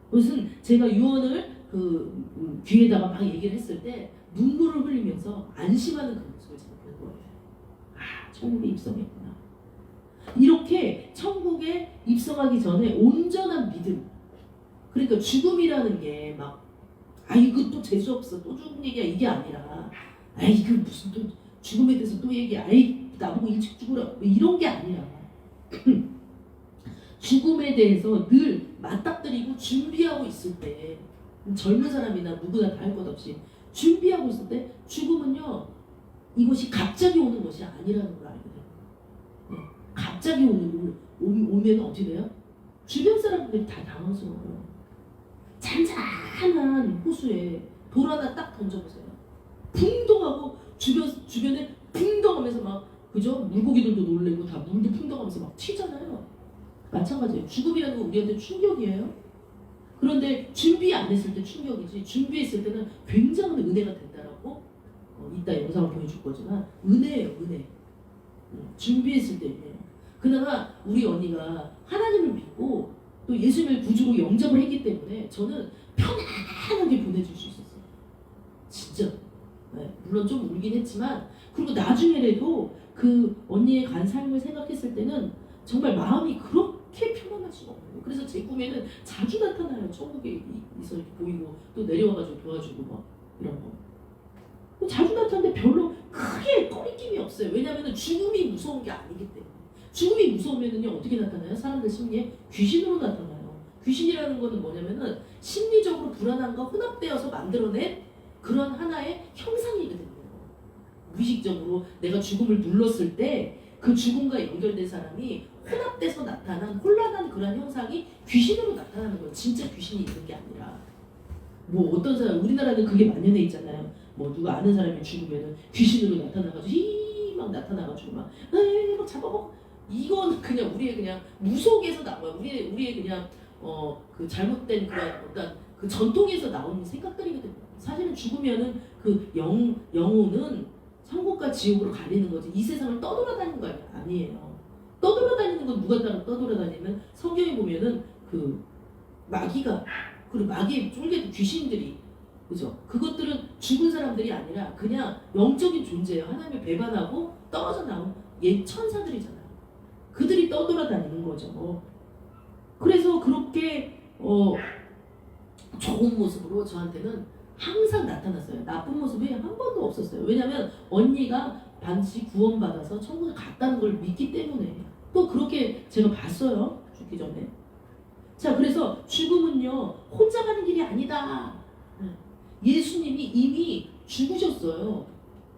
무슨 제가 유언을 그 귀에다가 막 얘기를 했을 때 눈물을 흘리면서 안심하는 그 모습을 제가 본 거예요. 천국에 입성했구나. 이렇게 천국에 입성하기 전에 온전한 믿음. 그러니까 죽음이라는 게 막 이거 또 재수없어 또 죽은 얘기야 이게 아니라 이거 무슨 또 죽음에 대해서 또 얘기야 나보고 일찍 죽으라 이런 게 아니라 죽음에 대해서 늘 맞닥뜨리고 준비하고 있을 때, 젊은 사람이나 누구나 다 할 것 없이 준비하고 있을 때 죽음은요, 이것이 갑자기 오는 것이 아니라는 걸 알게 돼요. 갑자기 오면 어떻게 돼요? 주변 사람들이 다 당황스러워요. 잔잔한 호수에 돌 하나 딱 던져보세요. 풍덩하고 주변에 풍덩하면서 막, 그죠? 물고기들도 놀래고 다 물도 풍덩하면서 막 튀잖아요. 마찬가지예요. 죽음이라는 건 우리한테 충격이에요. 그런데 준비 안 했을 때 충격이지, 준비했을 때는 굉장한 은혜가 된다라고 이따 영상을 보여줄 거지만 은혜예요, 은혜. 준비했을 때 은혜예요. 그나마 우리 언니가 하나님을 믿고 또 예수님을 구주로 영접을 했기 때문에 저는 편안하게 보내줄 수 있었어요. 진짜. 물론 좀 울긴 했지만, 그리고 나중에라도 그 언니의 간 삶을 생각했을 때는 정말 마음이 그렇게 그렇게 편안할 수가 없는 거예요. 그래서 제 꿈에는 자주 나타나요. 천국에 있어 이렇게 보이고 또 내려와가지고 도와주고 막 이런 거. 자주 나타나는데 별로 크게 꺼리낌이 없어요. 왜냐하면 죽음이 무서운 게 아니기 때문에. 죽음이 무서우면은요 어떻게 나타나요? 사람들 심리에 귀신으로 나타나요. 귀신이라는 거는 뭐냐면은 심리적으로 불안함과 혼합되어서 만들어낸 그런 하나의 형상이거든요. 무의식적으로 내가 죽음을 눌렀을 때 그 죽음과 연결된 사람이 혼합돼서 나타난 혼란한 그런 형상이 귀신으로 나타나는 거예요. 진짜 귀신이 있는 게 아니라. 뭐 어떤 사람, 우리나라는 그게 만연해 있잖아요. 뭐 누가 아는 사람이 죽으면은 귀신으로 나타나가지고 막 나타나가지고 막 잡아먹. 이건 그냥 우리의 그냥 무속에서 나와요. 우리의 그냥 그 잘못된 그런 어떤 그 전통에서 나오는 생각들이거든요. 사실은 죽으면은 그 영혼은 천국과 지옥으로 가리는 거지. 이 세상을 떠돌아다니는 거 아니에요. 떠돌아다니는 건 누가 따로 떠돌아다니면 성경에 보면은 그 마귀가 그리고 마귀의 쫄개도 귀신들이 그죠? 그것들은 죽은 사람들이 아니라 그냥 영적인 존재예요. 하나님을 배반하고 떨어져 나온 옛 천사들이잖아요. 그들이 떠돌아다니는 거죠. 그래서 그렇게 좋은 모습으로 저한테는 항상 나타났어요. 나쁜 모습이 한 번도 없었어요. 왜냐하면 언니가 반드시 구원받아서 천국에 갔다는 걸 믿기 때문에. 또 그렇게 제가 봤어요. 죽기 전에. 자, 그래서 죽음은요 혼자 가는 길이 아니다. 예수님이 이미 죽으셨어요.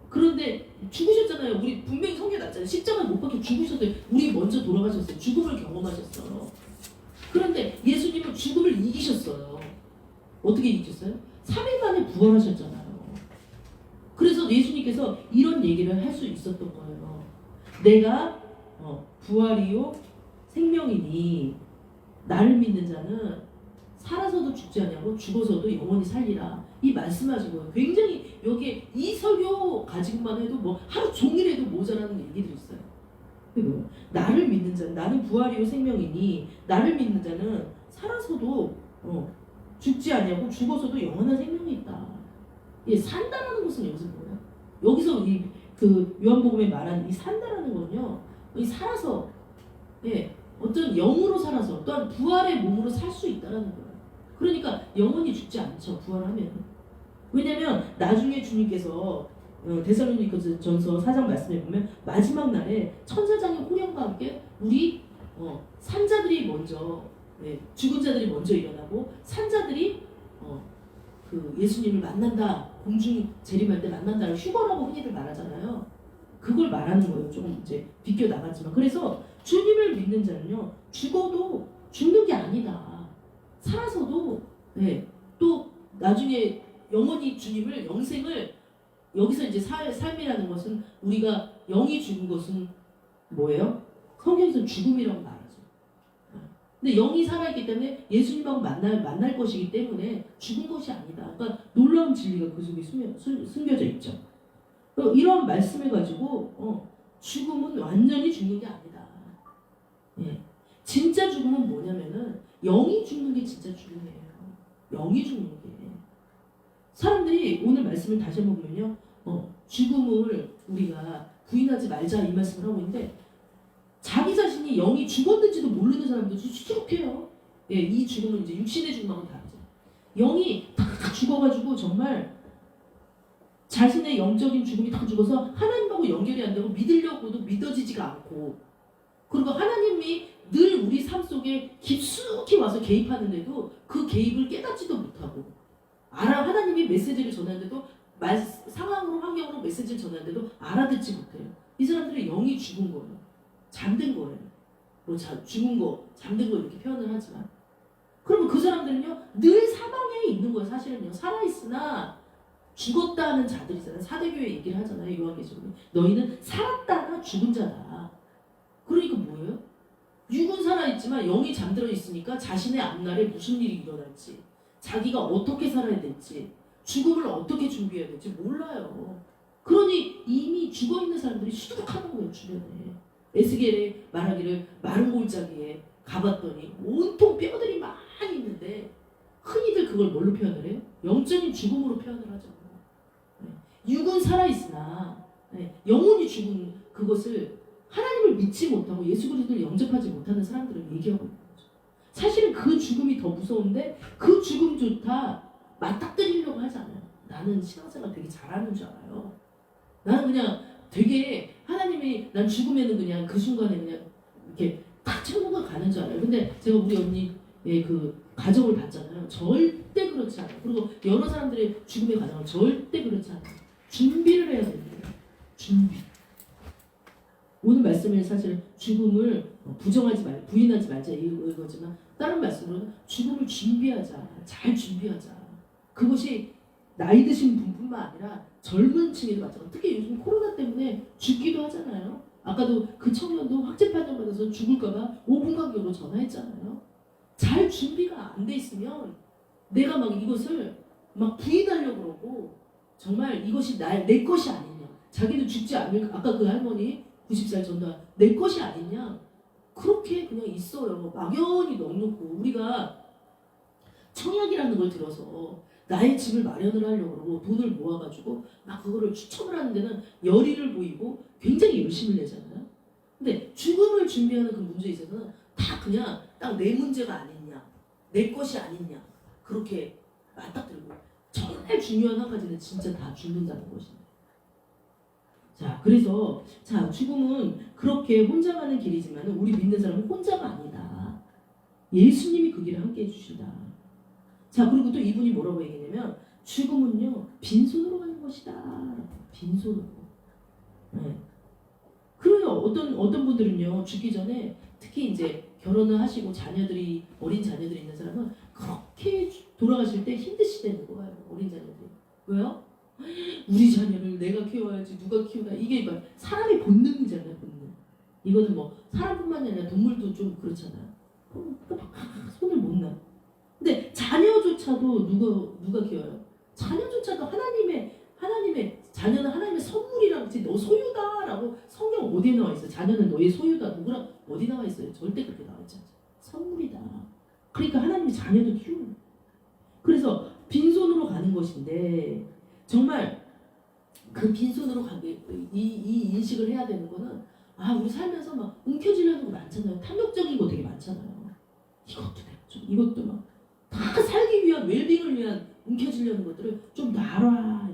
그런데 죽으셨잖아요. 우리 분명히 성경에 났잖아요. 십자가에 못 박혀 죽으셨어요. 우리 먼저 돌아가셨어요. 죽음을 경험하셨어요. 그런데 예수님은 죽음을 이기셨어요. 어떻게 이기셨어요? 3일 만에 부활하셨잖아요. 그래서 예수님께서 이런 얘기를 할 수 있었던 거예요. 내가 부활이요 생명이니 나를 믿는 자는 살아서도 죽지 않냐고 죽어서도 영원히 살리라. 이 말씀하신 거예요. 굉장히 여기에 이 설교 가지고만 해도 뭐 하루 종일 해도 모자라는 얘기들이 있어요. 그리고 나를 믿는 자는 나는 부활이요 생명이니 나를 믿는 자는 살아서도 죽지 않냐고 죽어서도 영원한 생명이 있다. 예, 산다라는 것은 여기서 뭐예요? 여기서 그 요한복음에 말하는 이 산다라는 건요, 이 살아서 어떤 영으로 살아서 또한 부활의 몸으로 살 수 있다라는 거예요. 그러니까 영원히 죽지 않죠. 부활하면. 왜냐하면 나중에 주님께서 데살로니가전서 4장 말씀에 보면 마지막 날에 천사장의 호령과 함께 우리 산자들이 먼저 죽은 자들이 먼저 일어나고 산자들이 그 예수님을 만난다. 공중 재림할 때 만난다를 휴거라고 흔히들 말하잖아요. 그걸 말하는 거예요. 조금 이제 비껴 나갔지만. 그래서 주님을 믿는 자는요 죽어도 죽는 게 아니다. 살아서도 또 나중에 영원히 주님을 영생을 여기서 이제 삶이라는 것은 우리가 영이 죽은 것은 뭐예요? 성경에서 죽음이라고 말하죠. 근데 영이 살아있기 때문에 예수님하고 만날 것이기 때문에 죽은 것이 아니다. 그러니까 놀라운 진리가 그 속에 숨겨져 있죠. 이런 말씀을 가지고 죽음은 완전히 죽는 게 아니다. 진짜 죽음은 뭐냐면은 영이 죽는 게 진짜 죽음이에요. 영이 죽는 게. 사람들이 오늘 말씀을 다시 한번 보면요. 죽음을 우리가 부인하지 말자 이 말씀을 하고 있는데 자기 자신이 영이 죽었는지도 모르는 사람들도 수두룩해요. 이 죽음은 이제 육신의 죽음하고 다르죠. 영이 다 죽어가지고 정말 자신의 영적인 죽음이 다 죽어서 하나님하고 연결이 안 되고 믿으려고도 믿어지지가 않고 그리고 하나님이 늘 우리 삶 속에 깊숙이 와서 개입하는데도 그 개입을 깨닫지도 못하고 하나님이 메시지를 전하는데도 상황으로 환경으로 메시지를 전하는데도 알아듣지 못해요. 이 사람들은 영이 죽은 거예요. 잠든 거예요. 뭐 죽은 거, 잠든 거 이렇게 표현을 하지만 그러면 그 사람들은요 늘 사방에 있는 거예요. 사실은요 살아있으나 죽었다는 자들이잖아요. 사대교회 얘기를 하잖아요. 요한계시록은 너희는 살았다가 죽은 자다. 그러니까 뭐예요? 육은 살아있지만 영이 잠들어 있으니까 자신의 앞날에 무슨 일이 일어날지 자기가 어떻게 살아야 될지 죽음을 어떻게 준비해야 될지 몰라요. 그러니 이미 죽어있는 사람들이 수두룩하는 거예요. 주변에. 에스겔에 말하기를 마른 골짜기에 가봤더니 온통 뼈들이 많이 있는데 흔히들 그걸 뭘로 표현을 해요? 영적인 죽음으로 표현을 하죠. 육은 살아있으나 영혼이 죽은 그것을 하나님을 믿지 못하고 예수 그리스도를 영접하지 못하는 사람들을 얘기하고 있는 거죠. 사실은 그 죽음이 더 무서운데 그 죽음조차 맞닥뜨리려고 하지 않아요. 나는 신앙생활 되게 잘하는 줄 알아요. 나는 그냥 되게 하나님이 난 죽으면은 그냥 그 순간에 그냥 이렇게 딱 천국을 가는 줄 알아요. 근데 제가 우리 언니의 그 가정을 봤잖아요. 절대 그렇지 않아요. 그리고 여러 사람들의 죽음의 가정은 절대 그렇지 않아요. 준비를 해야 됩니다. 준비. 오늘 말씀은 사실 죽음을 부정하지 말, 부인하지 말자 이거지만 다른 말씀으로는 죽음을 준비하자. 잘 준비하자. 그것이 나이 드신 분뿐만 아니라 젊은 층에도 마찬가지고 특히 요즘 코로나 때문에 죽기도 하잖아요. 아까도 그 청년도 확진 판정 받아서 죽을까봐 5분 간격으로 전화했잖아요. 잘 준비가 안 돼 있으면 내가 막 이것을 막 부인하려고 그러고 정말 이것이 내 것이 아니냐. 자기도 죽지 않을 아까 그 할머니 90살 전도한 내 것이 아니냐. 그렇게 그냥 있어요. 막연히 넉놓고 우리가 청약이라는 걸 들어서 나의 집을 마련을 하려고 그러고 돈을 모아가지고 막 그거를 추첨을 하는 데는 열의를 보이고 굉장히 열심을 내잖아요. 근데 죽음을 준비하는 그 문제에 있어서는 다 그냥 딱 내 문제가 아니냐, 내 것이 아니냐 그렇게 맞닥뜨리고 정말 중요한 한 가지는 진짜 다 죽는다는 것입니다. 자, 그래서 자 죽음은 그렇게 혼자 가는 길이지만 우리 믿는 사람은 혼자가 아니다. 예수님이 그 길을 함께 해주신다. 자, 그리고 또 이분이 뭐라고 얘기냐면 죽음은요 빈손으로 가는 것이다. 빈손으로. 네. 그래요. 어떤 분들은요 죽기 전에 특히 이제 결혼을 하시고 자녀들이 어린 자녀들이 있는 사람은 그렇게 돌아가실 때 힘드시다는 거예요. 어린 자녀들이. 왜요? 우리 자녀를 내가 키워야지 누가 키우나 이게 막 사람의 본능이잖아요. 본능. 이거는 뭐 사람뿐만이 아니라 동물도 좀 그렇잖아요. 손을 못 놔. 근데 자녀조차도 누가 키워요? 자녀조차도 하나님의 자녀는 하나님의 선물이라고 너 소유다라고 성경 어디에 나와 있어요? 자녀는 너의 소유다. 누구랑 어디 나와 있어요? 절대 그렇게 나와 있지 않죠. 선물이다. 그러니까 하나님이 자녀도 키우는 거예요. 그래서 빈손으로 가는 것인데 정말 그 빈손으로 가게 이 인식을 해야 되는 거는 우리 살면서 막 움켜쥐려는 거 많잖아요. 탐욕적인 거 되게 많잖아요. 이것도 내가 이것도 막 다 살기 위한 웰빙을 위한 움켜쥐려는 것들을 좀 놔라.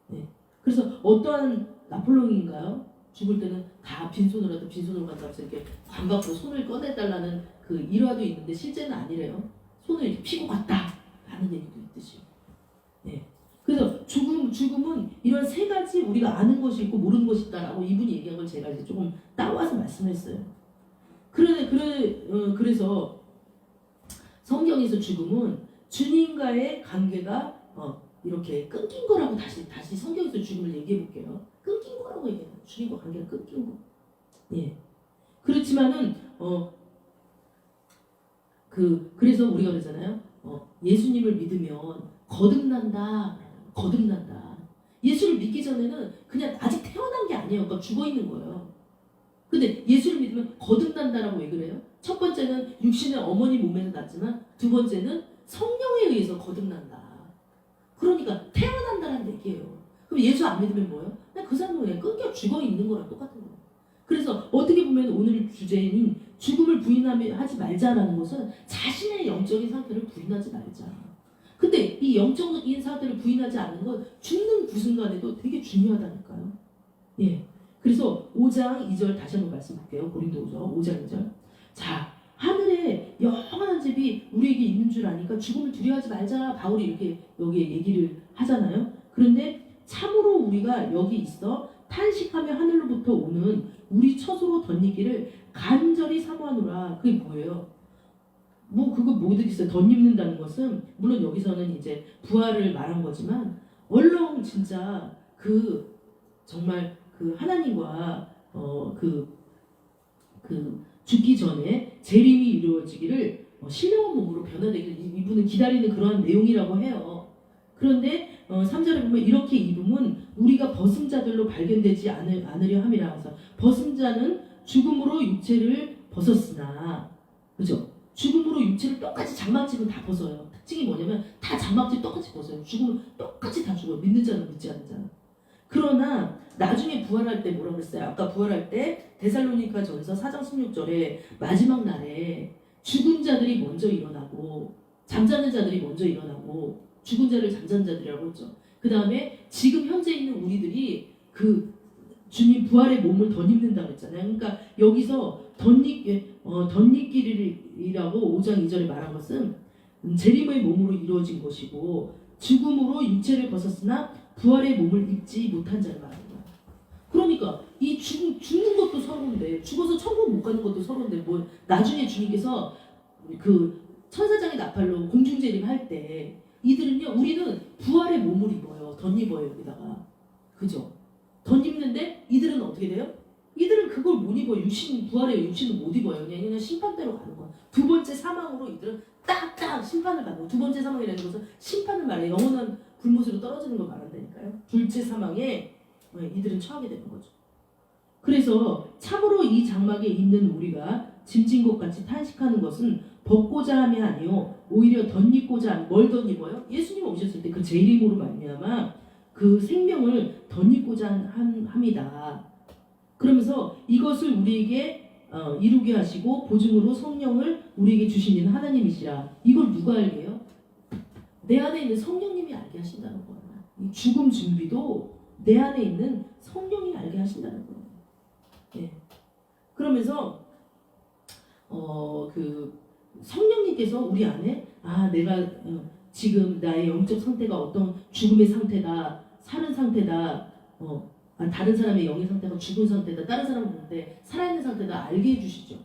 네. 그래서 어떠한 나폴레옹인가요? 죽을 때는 다 빈손으로 간다고 해서 이렇게 반갑고 손을 꺼내달라는 그 일화도 있는데 실제는 아니래요. 손을 이렇게 피고 갔다 라는 얘기도 있듯이. 네. 그래서 죽음은 이런 세 가지 우리가 아는 것이 있고 모르는 것이 있다라고 이분이 얘기한 걸 제가 이제 조금 따와서 말씀했어요. 그래서 성경에서 죽음은 주님과의 관계가 이렇게 끊긴 거라고 다시 성경에서 죽음을 얘기해 볼게요. 끊긴 거라고 얘기해요. 주님과 관계가 끊긴 거. 예. 그렇지만은 그래서 우리가 그러잖아요. 예수님을 믿으면 거듭난다. 예수를 믿기 전에는 그냥 아직 태어난 게 아니에요. 그러니까 죽어 있는 거예요. 근데 예수를 믿으면 거듭난다라고 왜 그래요? 첫 번째는 육신의 어머니 몸에서 났지만 두 번째는 성령에 의해서 거듭난다. 그러니까 태어난다는 얘기예요. 그럼 예수 안 믿으면 뭐예요? 그 사람은 그냥 끊겨 죽어 있는 거랑 똑같은 거예요. 그래서 어떻게 보면 오늘 주제인 죽음을 부인하지 말자라는 것은 자신의 영적인 상태를 부인하지 말자. 근데 이 영적인 상태를 부인하지 않는 건 죽는 그 순간에도 되게 중요하다니까요. 예. 그래서 5장 2절 다시 한번 말씀 볼게요. 고린도후서 5장 2절. 자, 하늘에 영원한 집이 우리에게 있는 줄 아니까 죽음을 두려워하지 말자. 바울이 이렇게 여기에 얘기를 하잖아요. 그런데 참으로 우리가 여기 있어 탄식하며 하늘로부터 오는 우리 처소로 덧입기를 간절히 사모하노라. 그게 뭐예요? 그거 뭐 되겠어요? 덧입는다는 것은 물론 여기서는 이제 부활을 말한 거지만 얼렁 진짜 정말 하나님과 죽기 전에 재림이 이루어지기를 신령한 몸으로 변화되기를 이분은 기다리는 그러한 내용이라고 해요. 그런데 3절에 보면 이렇게 입음은 우리가 벗은 자들로 발견되지 않으려 함이라. 그래서 벗은 자는 죽음으로 육체를 벗었으나, 그죠? 죽음으로 육체를 똑같이 장막집은 다 벗어요. 특징이 뭐냐면 다 장막집 똑같이 벗어요. 죽음은 똑같이 다 죽어요. 믿는 자는 믿지 않는 자는. 그러나 나중에 부활할 때 뭐라고 그랬어요? 아까 부활할 때 데살로니가 전서 4장 16절에 마지막 날에 죽은 자들이 먼저 일어나고 잠자는 자들이 먼저 일어나고 죽은 자를 잠자는 자들이라고 했죠. 그 다음에 지금 현재 있는 우리들이 그 주님 부활의 몸을 덧입는다고 했잖아요. 그러니까 여기서 덧입기리라고 5장 2절에 말한 것은 재림의 몸으로 이루어진 것이고 죽음으로 육체를 벗었으나 부활의 몸을 입지 못한 자를 말하는 거야. 그러니까 이 죽는 것도 서러운데 죽어서 천국 못 가는 것도 서러운데 뭐 나중에 주님께서 그 천사장의 나팔로 공중재림 할 때 이들은요 우리는 부활의 몸을 입어요. 덧입어요 여기다가. 그죠? 덧입는데 이들은 어떻게 돼요? 이들은 그걸 못 입어요. 부활의 육신을 못 입어요. 그냥 심판대로 가는 거야. 두 번째 사망으로 이들은 딱딱 심판을 받고 두 번째 사망이라는 것은 심판을 말해 영원한 불못으로 떨어지는 걸 말한다니까요. 둘째 사망에 이들은 처하게 되는 거죠. 그래서 참으로 이 장막에 있는 우리가 짐진 것 같이 탄식하는 것은 벗고자 함이 아니요 오히려 덧입고자 함. 뭘 덧입어요? 예수님 오셨을 때 그 재림으로 말미암아 그 생명을 덧입고자 함이다. 그러면서 이것을 우리에게 이루게 하시고 보증으로 성령을 우리에게 주신 이는 하나님이시라. 이걸 누가 알게 해요? 내 안에 있는 성령님이 알게 하신다는 거예요. 이 죽음 준비도 내 안에 있는 성령이 알게 하신다는 거예요. 예. 그러면서 그 성령님께서 우리 안에 내가 지금 나의 영적 상태가 어떤 죽음의 상태다, 사는 상태다, 다른 사람의 영의 상태가 죽은 상태다, 다른 사람은 근데 살아있는 상태다 알게 해주시죠.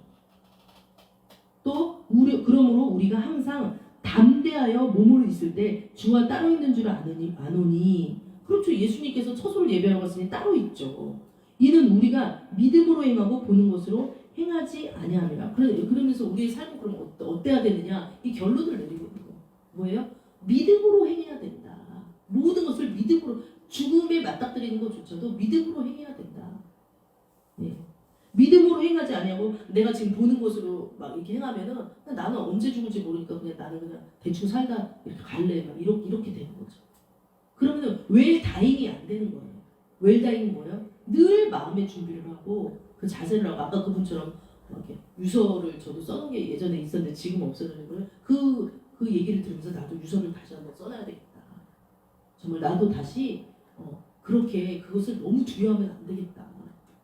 또 그러므로 우리가 항상 담대하여 몸으로 있을 때 주와 따로 있는 줄 아노니. 그렇죠. 예수님께서 처소를 예배하러 갔으니 따로 있죠. 이는 우리가 믿음으로 행하고 보는 것으로 행하지 아니함이라. 그러면서 우리의 삶은 그럼 어때야 되느냐? 이 결론을 내리고 있는 거예요. 뭐예요? 믿음으로 행해야 된다. 모든 것을 믿음으로, 죽음에 맞닥뜨리는 것조차도 믿음으로 행해야 된다. 네. 믿음으로 행하지 아니하고 내가 지금 보는 것으로 막 이렇게 행하면은 나는 언제 죽을지 모르니까 그냥 나는 그냥 대충 살다 이렇게 갈래 막 이렇게 되는 거죠. 그러면은 웰다잉이 안 되는 거예요. 웰다잉은 뭐예요? 늘 마음의 준비를 하고 그 자세를 하고 아까 그분처럼 이렇게 유서를 저도 써놓은 게 예전에 있었는데 지금 없어지는 거예요. 그 얘기를 들으면서 나도 유서를 다시 한번 써놔야 되겠다. 정말 나도 다시 그렇게 그것을 너무 두려워하면 안 되겠다.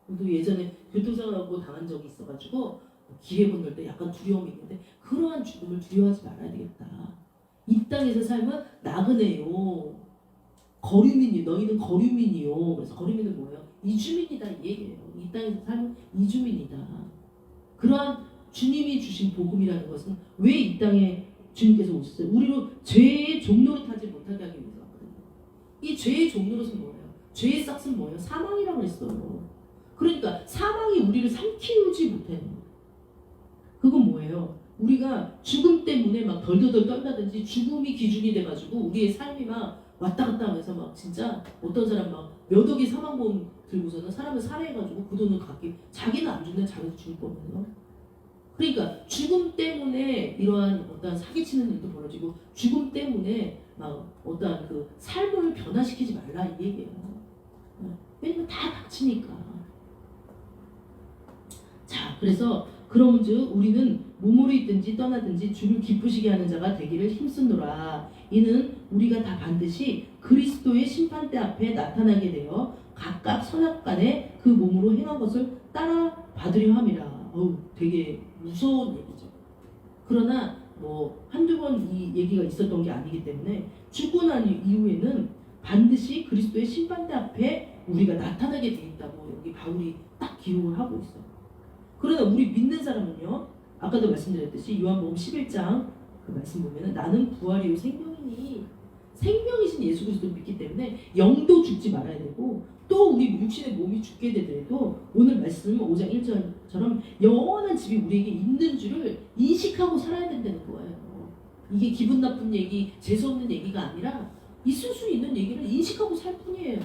저도 예전에 교통사고 당한 적이 있어가지고 기회 건널 때 약간 두려움이 있는데 그러한 죽음을 두려워하지 말아야 되겠다. 이 땅에서 삶은 나그네요. 거류민이 너희는 거류민이요. 그래서 거류민은 뭐예요? 이주민이다 이 얘기예요. 이 땅에서 삶은 이주민이다. 그러한 주님이 주신 복음이라는 것은 왜 이 땅에 주님께서 오셨어요? 우리로 죄의 종로를 타지 못하게 하기 위해서 왔거든요. 이 죄의 종로는 뭐예요? 죄의 싹은 뭐예요? 사망이라고 했어요. 그러니까 사망이 우리를 삼키우지 못해요. 그건 뭐예요? 우리가 죽음 때문에 막 덜덜덜 떨다든지 죽음이 기준이 돼가지고 우리의 삶이 막 왔다 갔다 하면서 막 진짜 어떤 사람 막 몇 억의 사망보험 들고서는 사람을 살해해가지고 그 돈을 갚기 자기는 안 죽는데 자기도 죽을 거거든요. 그러니까 죽음 때문에 이러한 어떤 사기치는 일도 벌어지고 죽음 때문에 막 어떠한 그 삶을 변화시키지 말라 이 얘기예요. 왜냐면 다 닥치니까. 자, 그래서 그러므즉 우리는 몸으로 있든지 떠나든지 주를 기쁘시게 하는 자가 되기를 힘쓰노라. 이는 우리가 다 반드시 그리스도의 심판대 앞에 나타나게 되어 각각 선악간에 그 몸으로 행한 것을 따라 받으려 함이라. 되게 무서운 얘기죠. 그러나 뭐 한두 번 이 얘기가 있었던 게 아니기 때문에 죽고 난 이후에는 반드시 그리스도의 심판대 앞에 우리가 나타나게 돼 있다고 여기 바울이 딱 기록을 하고 있어요. 그러나 우리 믿는 사람은요, 아까도 말씀드렸듯이 요한복음 11장 그 말씀 보면은 나는 부활이요 생명이니, 생명이신 예수 그리스도를 믿기 때문에 영도 죽지 말아야 되고, 또 우리 육신의 몸이 죽게 되더라도 오늘 말씀 5장 1절처럼 영원한 집이 우리에게 있는 줄을 인식하고 살아야 된다는 거예요. 이게 기분 나쁜 얘기, 재수없는 얘기가 아니라 있을 수 있는 얘기를 인식하고 살 뿐이에요.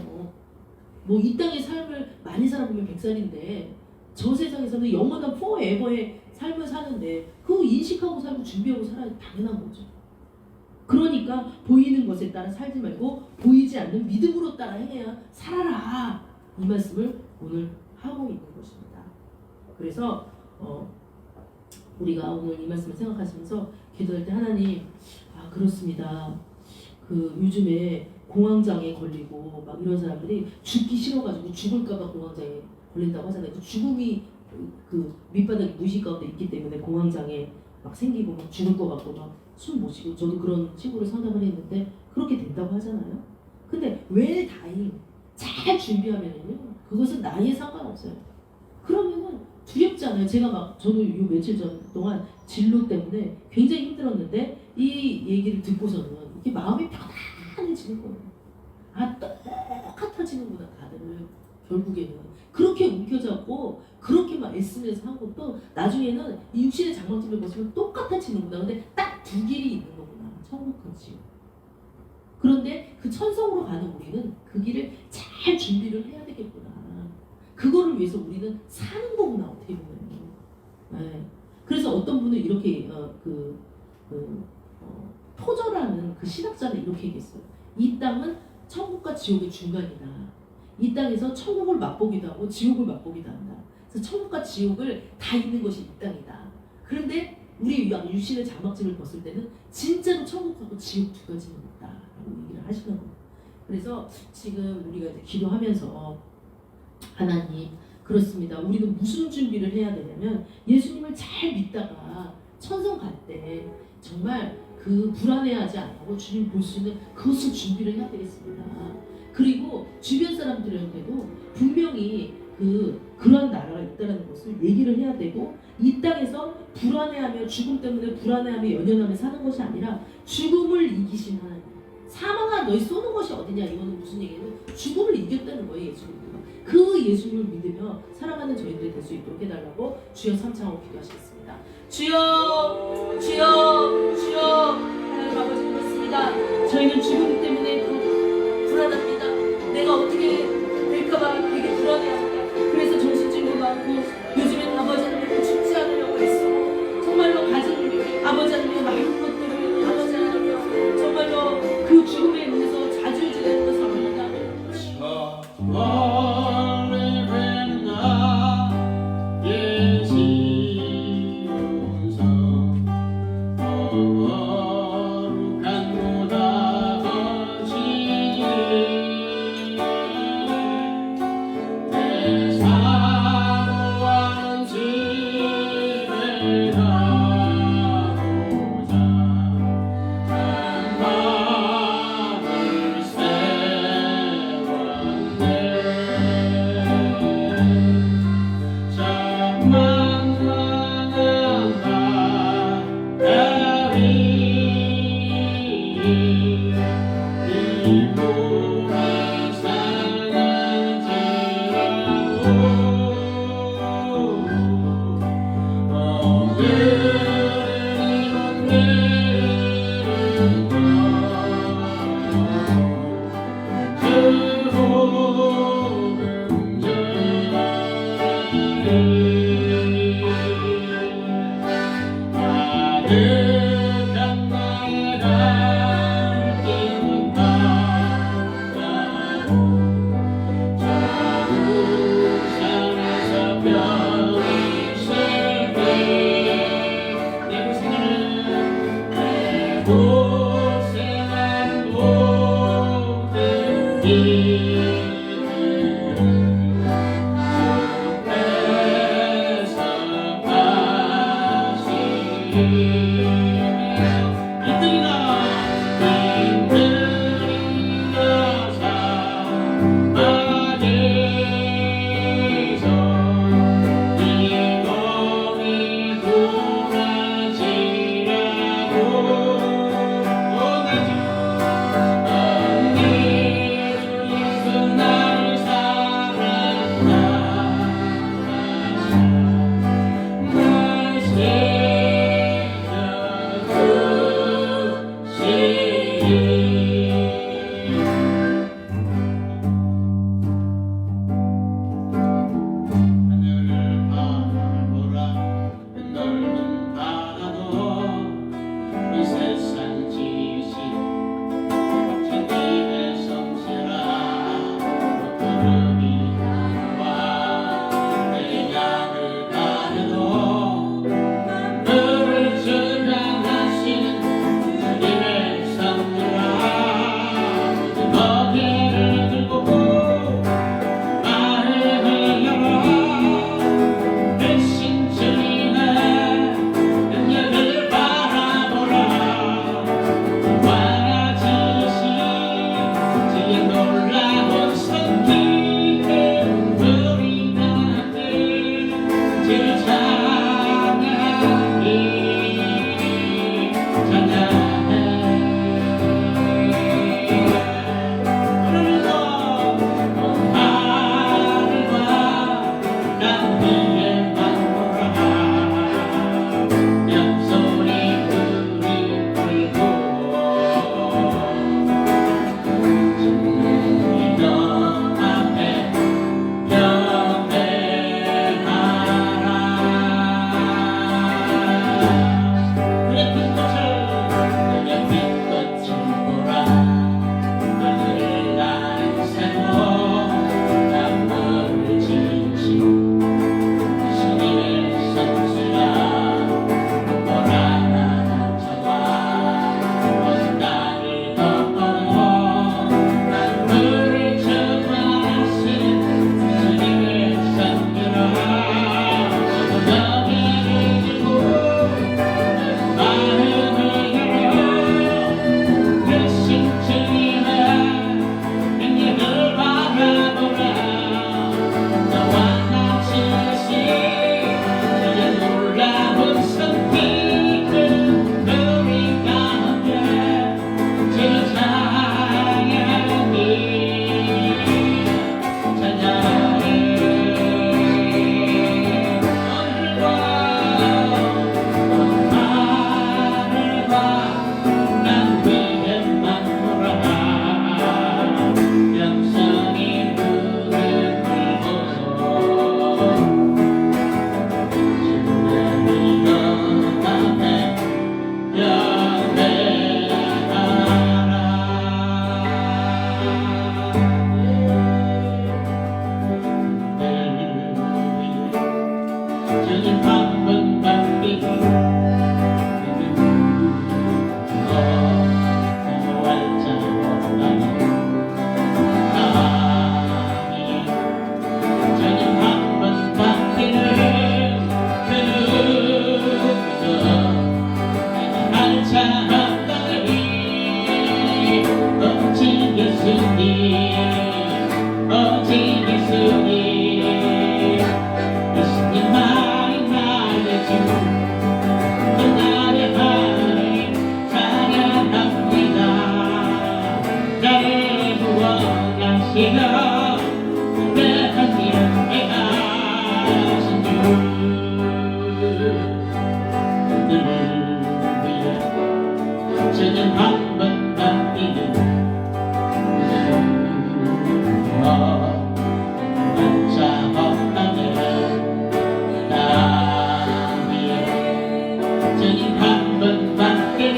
뭐 이 땅의 삶을 많이 살아보면 100살인데 저 세상에서는 영원한 forever의 삶을 사는데 그거 인식하고 살고 준비하고 살아야 당연한 거죠. 그러니까 보이는 것에 따라 살지 말고 보이지 않는 나는 믿음으로 따라 행해야 살아라. 이 말씀을 오늘 하고 있는 것입니다. 그래서 우리가 오늘 이 말씀을 생각하시면서 기도할 때 하나님, 그렇습니다. 그 요즘에 공황장애 걸리고 막 이런 사람들이 죽기 싫어가지고 죽을까봐 공황장애 걸린다고 하잖아요. 그 죽음이 그 밑바닥에 무의식 가운데 있기 때문에 공황장애 막 생기고 막 죽을 것 같고 막 숨 못 쉬고, 저도 그런 친구를 상담을 했는데 그렇게 된다고 하잖아요. 근데 왜 다행 잘 준비하면은요, 그것은 나이에 상관없어요. 그러면은 두렵지 않아요. 제가 막 저도 요 며칠 전 동안 진로 때문에 굉장히 힘들었는데 이 얘기를 듣고서는 이렇게 마음이 편안해지는 거예요. 똑같아지는구나 다들. 결국에는 그렇게 움켜잡고 그렇게 막 애쓰면서 한 것도 나중에는 이 육신의 장막집을 보시면 똑같아지는구나. 근데 딱 두 길이 있는 거구나. 천국과 지옥. 그런데 그 천성으로 가는 우리는 그 길을 잘 준비를 해야 되겠구나. 그거를 위해서 우리는 사는 거구나, 어떻게 보면. 네. 그래서 어떤 분은 이렇게 토저라는 그 신학자는 이렇게 얘기했어요. 이 땅은 천국과 지옥의 중간이다. 이 땅에서 천국을 맛보기도 하고 지옥을 맛보기도 한다. 그래서 천국과 지옥을 다 있는 것이 이 땅이다. 그런데 우리 유신의 장막집을 벗을 때는 진짜로 천국하고 지옥 두 가지는 있다라고 얘기를 하시는 거예요. 그래서 지금 우리가 이제 기도하면서 하나님, 그렇습니다. 우리는 무슨 준비를 해야 되냐면 예수님을 잘 믿다가 천성 갈 때 정말 그 불안해하지 않고 주님 볼 수 있는 그것을 준비를 해야 되겠습니다. 그리고 주변 사람들한테도 분명히 그러한 나라가 있다는 것을 얘기를 해야 되고, 이 땅에서 불안해하며 죽음 때문에 불안해하며 연연하며 사는 것이 아니라 죽음을 이기신 하나님, 사망아 너희 쏘는 것이 어디냐, 이거는 무슨 얘기냐면 죽음을 이겼다는 거예요. 예수님이. 그 예수님을 믿으며 살아가는 저희들이 될 수 있도록 해달라고 주여 삼창하고 기도하시겠습니다. 주여, 주여, 주여. 하나님 아버지, 그렇습니다. 저희는 죽음 때문에 불안합니다. 내가 어떻게 될까봐 되게 불안해합니다. 그래서 정신줄도 많고 요즘엔 아버지 하나님 죽지 않으려고 했어. 정말로 가진 아버지 하나님 많은 것들을 아버지 하나님 정말로 그 죽음에 의해서 좌지우지되는 것을 압니다. 나 내가 내가 이렇게 하신 줄 저는 한 번 바뀌는 혼자 없다면 나 위에 저는 한 번 바뀌는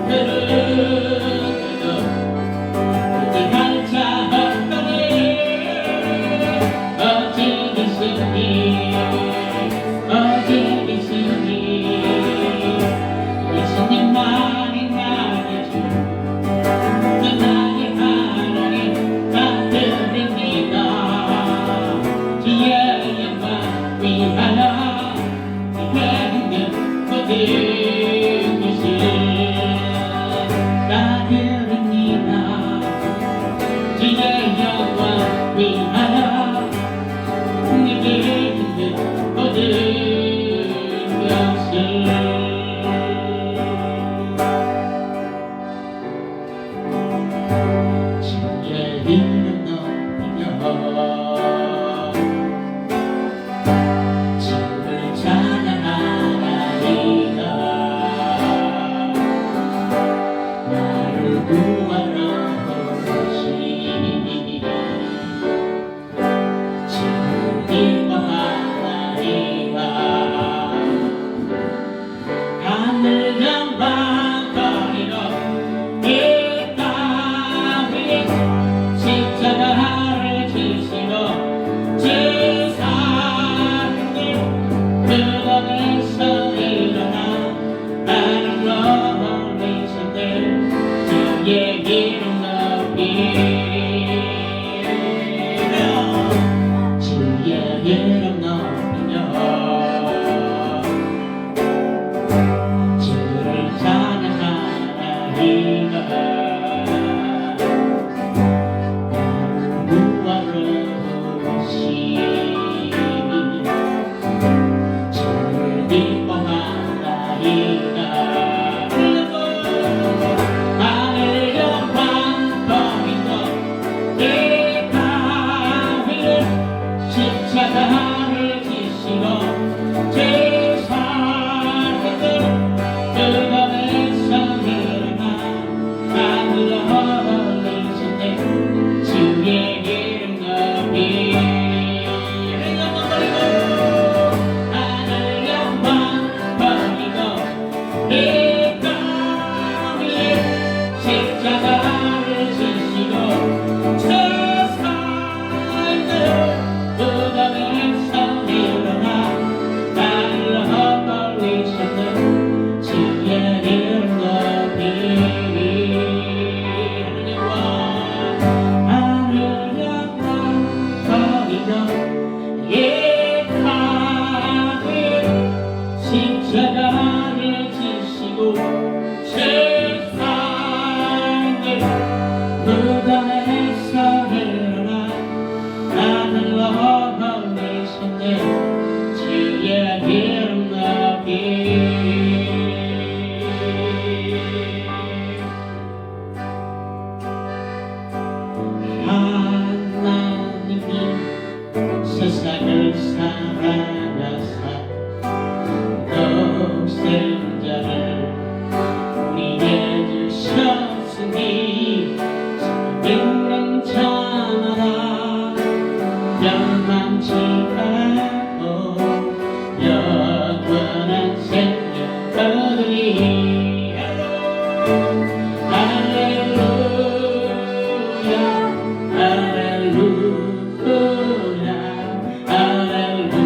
그릇도 이제 한자 없다면 어찌 계시니 어찌 계시니 예수님만이 나의 주 또 나의 하나님 아들입니다 주의 영광 위하여 있는 모든 것이 나들입니다 주의 영광 위하여 내게 있는 모든 것을 주의 이름 높이며 주를 찬양하리라 나를 구하러 오시니 주를 기뻐하리라 하늘 영광 거리로 이 땅 위에 십자가를 지시고 제 삶을 무덤에서 일어나 나를 올리셨네 주의 이름 높이며 주의 이름 높이며 주를 찬양하리라 십자가를 지시고 제 삶을 무덤에서 일어나 하늘로 올리셨네 주의 이름 높이 하늘 영광 버리고 이 땅 위에 십자가를 지시고 제 삶을 무덤에서 일어나 나를 올리셨네 주의 이름 높이 하늘 영광 거리고 이 땅 위에 십자가를 지시고 제 삶을 무덤에서 일어나 나를 올리셨네 주의 이름 높이 하나님이 세상을 사랑하사 독생자를 우리에게 주셨으니 믿는 자마다 멸망치 않고 영원한 생명 얻으리 할렐루야 할렐루야 할렐루야